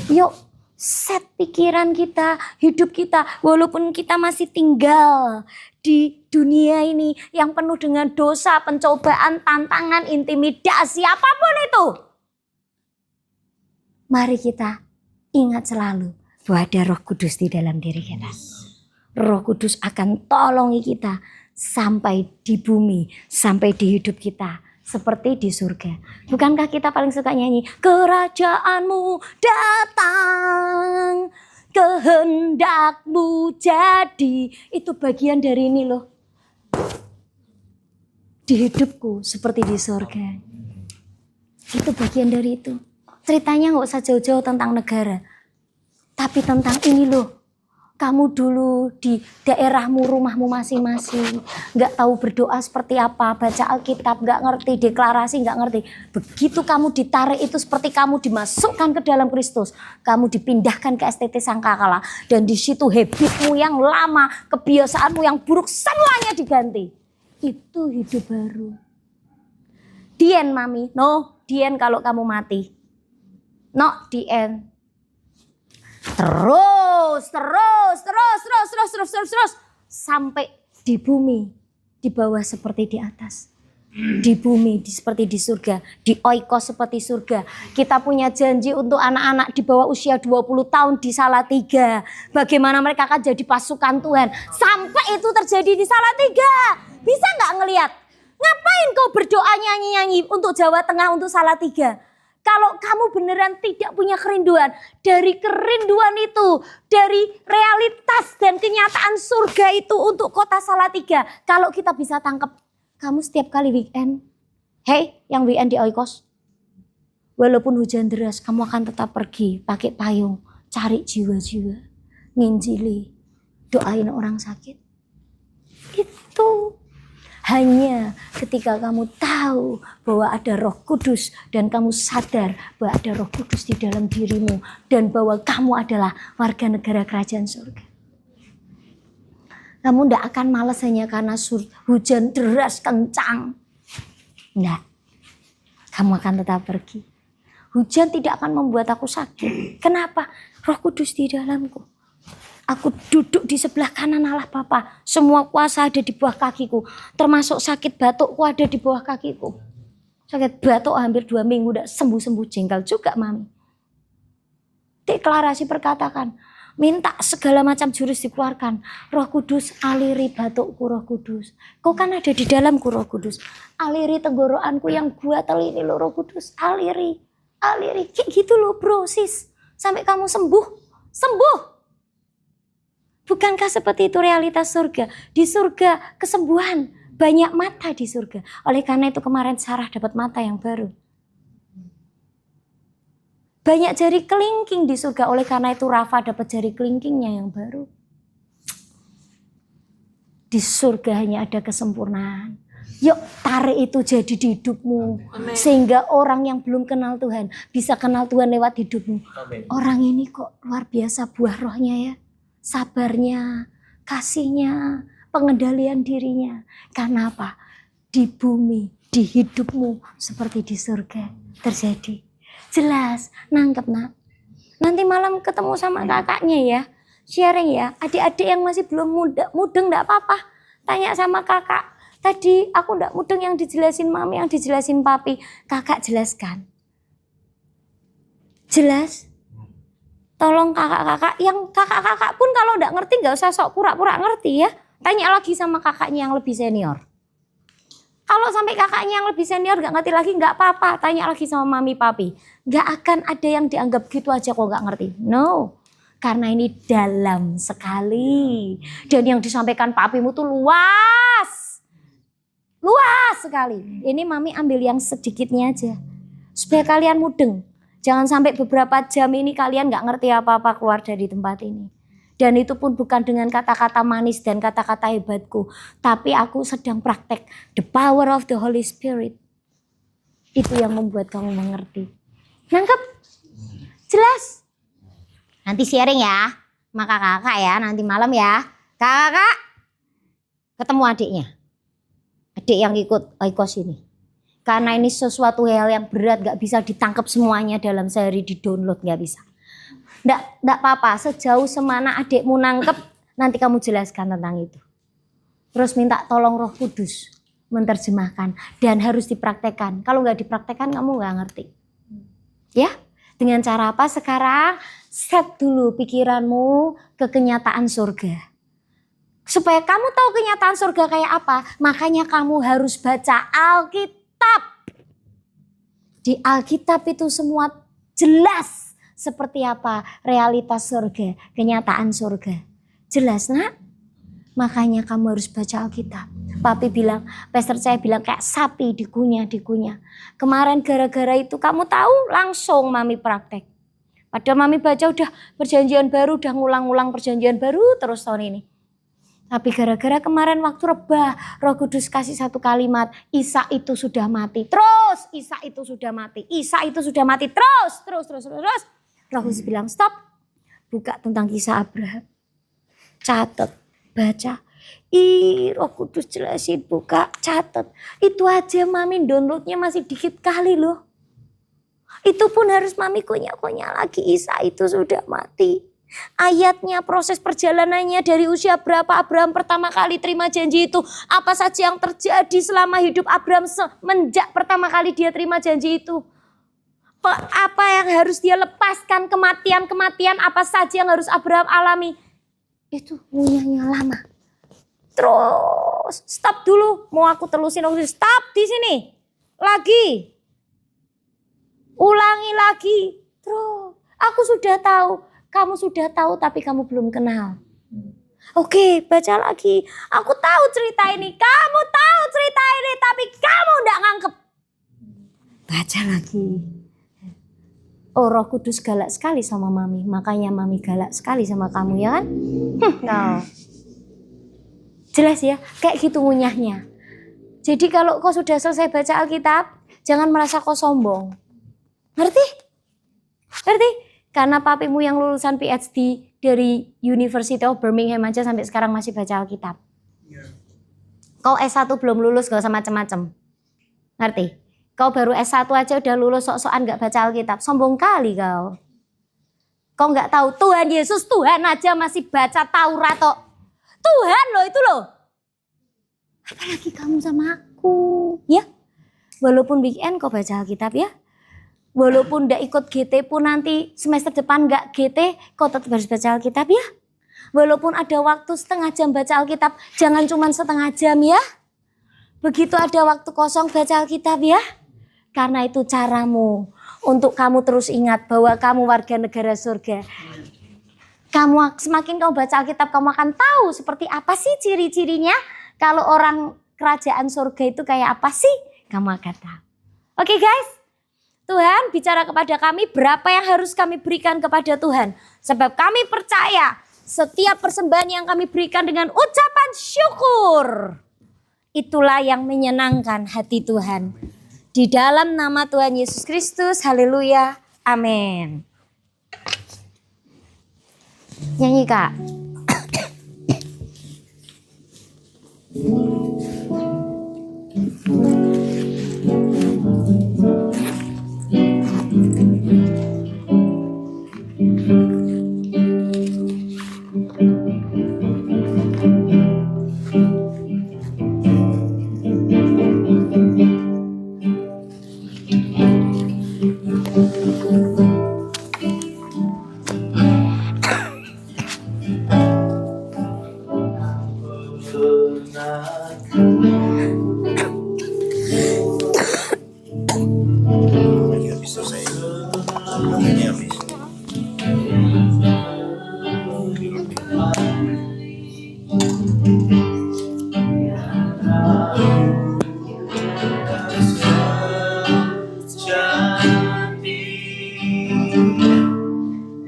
Yuk, set pikiran kita, hidup kita. Walaupun kita masih tinggal di dunia ini yang penuh dengan dosa, pencobaan, tantangan, intimidasi, apapun itu. Mari kita ingat selalu bahwa ada Roh Kudus di dalam diri kita. Roh Kudus akan tolongi kita sampai di bumi, sampai di hidup kita. Seperti di surga. Bukankah kita paling suka nyanyi? Kerajaanmu datang, kehendakmu jadi. Itu bagian dari ini loh. Di hidupku seperti di surga. Itu bagian dari itu. Ceritanya gak usah jauh-jauh tentang negara. Tapi tentang ini loh. kamu dulu di daerahmu, rumahmu masing-masing, nggak tahu berdoa seperti apa, baca Alkitab, nggak ngerti, deklarasi nggak ngerti. Begitu kamu ditarik itu seperti kamu dimasukkan ke dalam Kristus, kamu dipindahkan ke STT Sangkakala, dan di situ habitmu yang lama, kebiasaanmu yang buruk semuanya diganti. Itu hidup baru. The end, mami. No, the end kalau kamu mati. Not the end. Terus sampai di bumi, di bawah seperti di atas, di bumi seperti di surga, di oikos seperti surga. Kita punya janji untuk anak-anak di bawah usia 20 tahun di Salatiga, bagaimana mereka akan jadi pasukan Tuhan. Sampai itu terjadi di Salatiga. Bisa nggak ngelihat? Ngapain kau berdoa nyanyi-nyanyi untuk Jawa Tengah, untuk Salatiga? Kalau kamu beneran tidak punya kerinduan, dari kerinduan itu, dari realitas dan kenyataan surga itu untuk kota Salatiga, kalau kita bisa tangkap, kamu setiap kali weekend, hey yang weekend di Oikos, walaupun hujan deras, kamu akan tetap pergi pakai payung, cari jiwa-jiwa, nginjili, doain orang sakit. Itu hanya ketika kamu tahu bahwa ada Roh Kudus dan kamu sadar bahwa ada Roh Kudus di dalam dirimu dan bahwa kamu adalah warga negara kerajaan surga. Kamu tidak akan malas hanya karena hujan deras kencang. Enggak. Kamu akan tetap pergi. Hujan tidak akan membuat aku sakit. Kenapa? Roh Kudus di dalamku. Aku duduk di sebelah kanan Allah Bapa. Semua kuasa ada di bawah kakiku. Termasuk sakit batukku ada di bawah kakiku. Sakit batuk hampir 2 minggu udah sembuh-sembuh, jengkel juga mami. Deklarasi perkatakan, minta segala macam jurus dikeluarkan. Roh Kudus aliri batukku, Roh Kudus. Kau kan ada di dalamku, Roh Kudus. Aliri tenggorokanku yang gatal ini loh, Roh Kudus. Aliri. Kayak gitu loh bro, sis. Sampai kamu sembuh. Bukankah seperti itu realitas surga? Di surga kesembuhan, banyak mata di surga. Oleh karena itu kemarin Sarah dapat mata yang baru. Banyak jari kelingking di surga, oleh karena itu Rafa dapat jari kelingkingnya yang baru. Di surga hanya ada kesempurnaan. Yuk tarik itu jadi di hidupmu. Amen. Sehingga orang yang belum kenal Tuhan bisa kenal Tuhan lewat hidupmu. Amen. Orang ini kok luar biasa buah rohnya ya. Sabarnya, kasihnya, pengendalian dirinya. Karena apa? Di bumi, di hidupmu seperti di surga terjadi. Jelas, nangkep nak. Nanti malam ketemu sama kakaknya ya. Sharing ya, adik-adik yang masih belum mudeng enggak apa-apa. Tanya sama kakak. Tadi aku enggak mudeng yang dijelasin mami, yang dijelasin papi. Kakak jelaskan. Jelas? Tolong kakak-kakak, yang kakak-kakak pun kalau enggak ngerti enggak usah sok pura-pura ngerti ya. Tanya lagi sama kakaknya yang lebih senior. Kalau sampai kakaknya yang lebih senior enggak ngerti lagi enggak apa-apa. Tanya lagi sama mami papi. Enggak akan ada yang dianggap gitu aja kok enggak ngerti. No. Karena ini dalam sekali. Dan yang disampaikan papimu tuh luas. Luas sekali. Ini mami ambil yang sedikitnya aja. Supaya kalian mudeng. Jangan sampai beberapa jam ini kalian gak ngerti apa-apa keluar dari tempat ini. Dan itu pun bukan dengan kata-kata manis dan kata-kata hebatku. Tapi aku sedang praktek the power of the Holy Spirit. Itu yang membuat kamu mengerti. Nangkep? Jelas? Nanti sharing ya. Sama kakak ya, nanti malam ya. Kakak ketemu adiknya. Adik yang ikut Oikos ini. Karena ini sesuatu hal yang berat, gak bisa ditangkap semuanya dalam sehari, di download gak bisa. Nggak apa-apa, sejauh semana adikmu nangkep, nanti kamu jelaskan tentang itu. Terus minta tolong Roh Kudus menerjemahkan dan harus dipraktekkan. Kalau nggak dipraktekkan kamu nggak ngerti. Ya, dengan cara apa sekarang? Set dulu pikiranmu ke kenyataan surga. Supaya kamu tahu kenyataan surga kayak apa, makanya kamu harus baca Alkitab. Di Alkitab itu semua jelas seperti apa realitas surga, kenyataan surga. Jelas nak? Makanya kamu harus baca Alkitab. Papi bilang, pastor saya bilang kayak sapi dikunyah. Kemarin gara-gara itu kamu tahu langsung mami praktek. Padahal mami baca udah perjanjian baru, udah ngulang-ngulang perjanjian baru terus tahun ini. Tapi gara-gara kemarin waktu rebah, Roh Kudus kasih satu kalimat, Isa itu sudah mati. Terus, Isa itu sudah mati. Isa itu sudah mati. Terus. Roh Kudus bilang, stop. Buka tentang kisah Abraham. Catat, baca. Roh Kudus jelasin, buka, catat. Itu aja mami downloadnya masih dikit kali loh. Itu pun harus mami konya-konya lagi, Isa itu sudah mati. Ayatnya, proses perjalanannya dari usia berapa Abraham pertama kali terima janji itu. Apa saja yang terjadi selama hidup Abraham semenjak pertama kali dia terima janji itu. Apa yang harus dia lepaskan, kematian-kematian apa saja yang harus Abraham alami. Itu ngunyahnya lama. Terus, stop dulu. Mau aku telusin, stop di sini. Lagi. Ulangi lagi. Terus, aku sudah tahu. Kamu sudah tahu tapi kamu belum kenal. Oke, baca lagi. Aku tahu cerita ini. Kamu tahu cerita ini tapi kamu enggak nganggep. Baca lagi. Oh, Roh Kudus galak sekali sama mami. Makanya mami galak sekali sama kamu, ya kan? Nah. Jelas ya, kayak gitu ngunyahnya. Jadi kalau kau sudah selesai baca Alkitab, jangan merasa kau sombong. Ngerti? Karena papimu yang lulusan PhD dari University of Birmingham aja sampai sekarang masih baca Alkitab. Kau S1 belum lulus, gak usah macem-macem. Ngerti? Kau baru S1 aja udah lulus sok-sokan gak baca Alkitab. Sombong kali kau. Kau gak tahu Tuhan Yesus, Tuhan aja masih baca Taurat kok. Tuhan loh itu loh. Apalagi kamu sama aku. Ya. Walaupun weekend kau baca Alkitab ya. Walaupun gak ikut GT pun nanti semester depan gak GT, kau tetap harus baca Alkitab ya. Walaupun ada waktu setengah jam baca Alkitab, jangan cuma setengah jam ya. Begitu ada waktu kosong baca Alkitab ya. Karena itu caramu untuk kamu terus ingat bahwa kamu warga negara surga. Semakin kamu baca Alkitab, kamu akan tahu seperti apa sih ciri-cirinya. Kalau orang kerajaan surga itu kayak apa sih, kamu akan tahu. Oke guys. Tuhan bicara kepada kami berapa yang harus kami berikan kepada Tuhan. Sebab kami percaya setiap persembahan yang kami berikan dengan ucapan syukur. Itulah yang menyenangkan hati Tuhan. Di dalam nama Tuhan Yesus Kristus, haleluya, amin. Nyanyi Kak.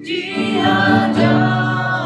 Di hadapan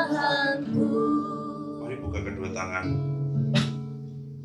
sembahanku. Mari buka kedua tangan,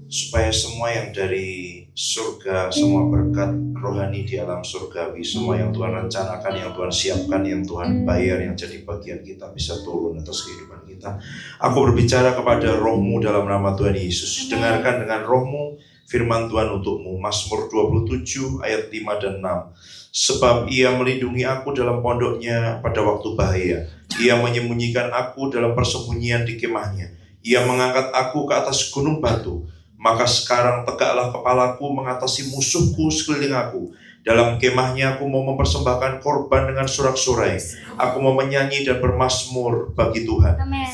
supaya semua yang dari surga, semua berkat rohani di alam surgawi, semua yang Tuhan rencanakan, yang Tuhan siapkan, yang Tuhan bayar, yang jadi bagian kita bisa turun atas kehidupan kita. Aku berbicara kepada rohmu dalam nama Tuhan Yesus. Dengarkan dengan rohmu firman Tuhan untukmu. Mazmur 27 ayat 5 dan 6. Sebab ia melindungi aku dalam pondoknya pada waktu bahaya. Ia menyembunyikan aku dalam persembunyian di kemahnya. Ia mengangkat aku ke atas gunung batu. Maka sekarang tegaklah kepalaku mengatasi musuhku sekeliling aku. Dalam kemahnya aku mau mempersembahkan korban dengan sorak-sorai. Aku mau menyanyi dan bermazmur bagi Tuhan. Amin.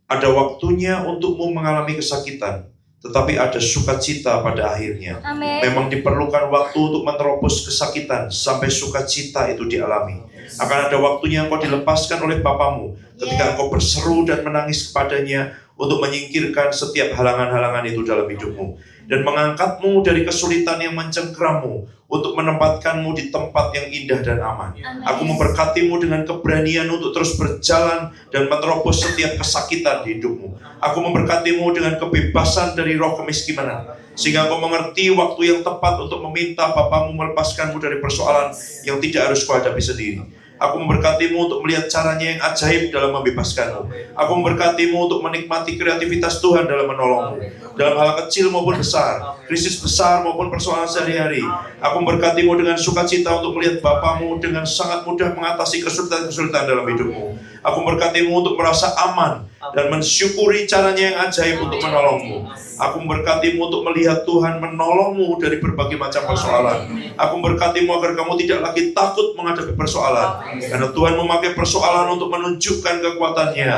Ada waktunya untukmu mengalami kesakitan, tetapi ada sukacita pada akhirnya. Amin. Memang diperlukan waktu untuk menerobos kesakitan sampai sukacita itu dialami. Akan ada waktunya engkau dilepaskan oleh Bapamu ketika engkau berseru dan menangis kepadanya untuk menyingkirkan setiap halangan-halangan itu dalam hidupmu dan mengangkatmu dari kesulitan yang mencengkerammu untuk menempatkanmu di tempat yang indah dan aman. Aku memberkatimu dengan keberanian untuk terus berjalan dan menerobos setiap kesakitan di hidupmu. Aku memberkatimu dengan kebebasan dari roh kemiskinan, sehingga engkau mengerti waktu yang tepat untuk meminta Bapamu melepaskanmu dari persoalan yang tidak harus kau hadapi sendiri. Aku memberkatimu untuk melihat caranya yang ajaib dalam membebaskanmu. Aku memberkatimu untuk menikmati kreativitas Tuhan dalam menolongmu. Dalam hal kecil maupun besar, krisis besar maupun persoalan sehari-hari. Aku memberkatimu dengan sukacita untuk melihat Bapamu dengan sangat mudah mengatasi kesulitan-kesulitan dalam hidupmu. Aku memberkatimu untuk merasa aman dan mensyukuri caranya yang ajaib untuk menolongmu. Aku memberkatimu untuk melihat Tuhan menolongmu dari berbagai macam persoalan. Aku memberkatimu agar kamu tidak lagi takut menghadapi persoalan, karena Tuhan memakai persoalan untuk menunjukkan kekuatannya.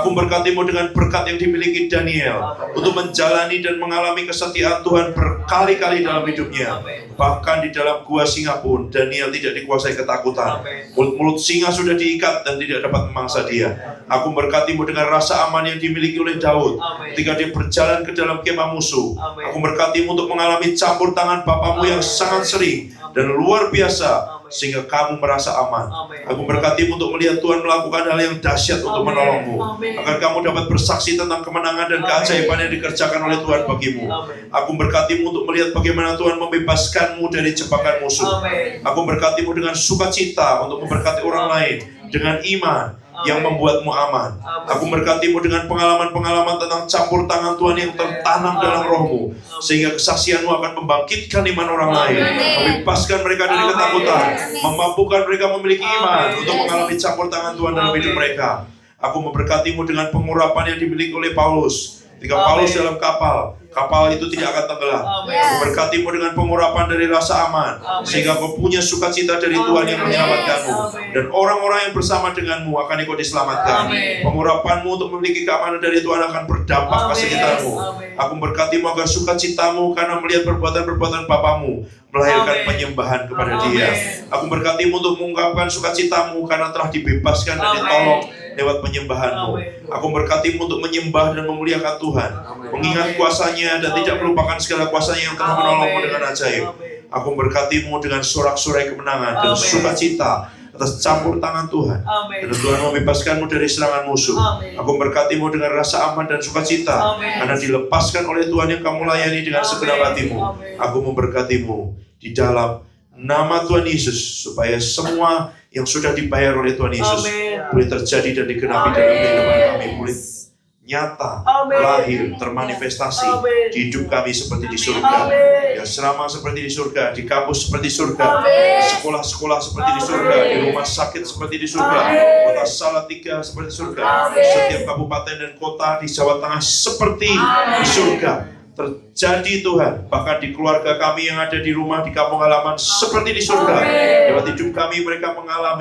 Aku memberkatimu dengan berkat yang dimiliki Daniel untuk menjalani dan mengalami kesetiaan Tuhan berkali-kali dalam hidupnya. Bahkan di dalam gua singa pun Daniel tidak dikuasai ketakutan. Mulut singa sudah diikat dan tidak dapat memangsa dia. Aku memberkatimu dengan rasa aman yang dimiliki oleh Daud ketika dia berjalan ke dalam kemah musuh. Aku memberkatimu untuk mengalami campur tangan Bapamu yang sangat sering dan luar biasa, sehingga kamu merasa aman. Aku memberkatimu untuk melihat Tuhan melakukan hal yang dahsyat untuk menolongmu, agar kamu dapat bersaksi tentang kemenangan dan keajaiban yang dikerjakan oleh Tuhan bagimu. Aku memberkatimu untuk melihat bagaimana Tuhan membebaskanmu dari jebakan musuh. Aku memberkatimu dengan sukacita untuk memberkati orang lain dengan iman yang membuatmu aman. Aku memberkatimu dengan pengalaman-pengalaman tentang campur tangan Tuhan yang tertanam dalam rohmu, sehingga kesaksianmu akan membangkitkan iman orang lain, membebaskan mereka dari ketakutan, memampukan mereka memiliki iman untuk mengalami campur tangan Tuhan dalam hidup mereka. Aku memberkatimu dengan pengurapan yang dimiliki oleh Paulus. Ketika Paulus dalam kapal itu tidak akan tenggelam. Aku memberkatimu dengan pengurapan dari rasa aman, sehingga kau punya sukacita dari Tuhan yang menyelamatkanmu, dan orang-orang yang bersama denganmu akan ikut diselamatkan. Pengurapanmu untuk memiliki keamanan dari Tuhan akan berdampak ke sekitarmu. Aku memberkatimu agar sukacitamu karena melihat perbuatan-perbuatan Bapamu melahirkan penyembahan kepada Dia. Aku memberkatimu untuk mengungkapkan sukacitamu karena telah dibebaskan dan ditolong lewat penyembahanmu. Aku memberkatimu untuk menyembah dan memuliakan Tuhan, mengingat kuasanya dan tidak melupakan segala kuasanya yang telah menolongmu dengan ajaib. Aku memberkatimu dengan sorak-sorai kemenangan dan sukacita atas campur tangan Tuhan. Dan Tuhan membebaskanmu dari serangan musuh. Aku memberkatimu dengan rasa aman dan sukacita karena dilepaskan oleh Tuhan yang kamu layani dengan segenap hatimu. Aku memberkatimu di dalam nama Tuhan Yesus, supaya semua yang sudah dibayar oleh Tuhan Yesus boleh terjadi dan digenapi dalam kehidupan kami, boleh nyata, lahir, termanifestasi di hidup kami seperti di surga. Ya, serama seperti di surga, di kampus seperti surga, sekolah-sekolah seperti di surga, di rumah sakit seperti di surga, kota Salatiga seperti surga, setiap kabupaten dan kota di Jawa Tengah seperti di surga. Terjadi Tuhan, bahkan di keluarga kami yang ada di rumah, di kampung halaman seperti di surga. Lewat hidup kami mereka mengalami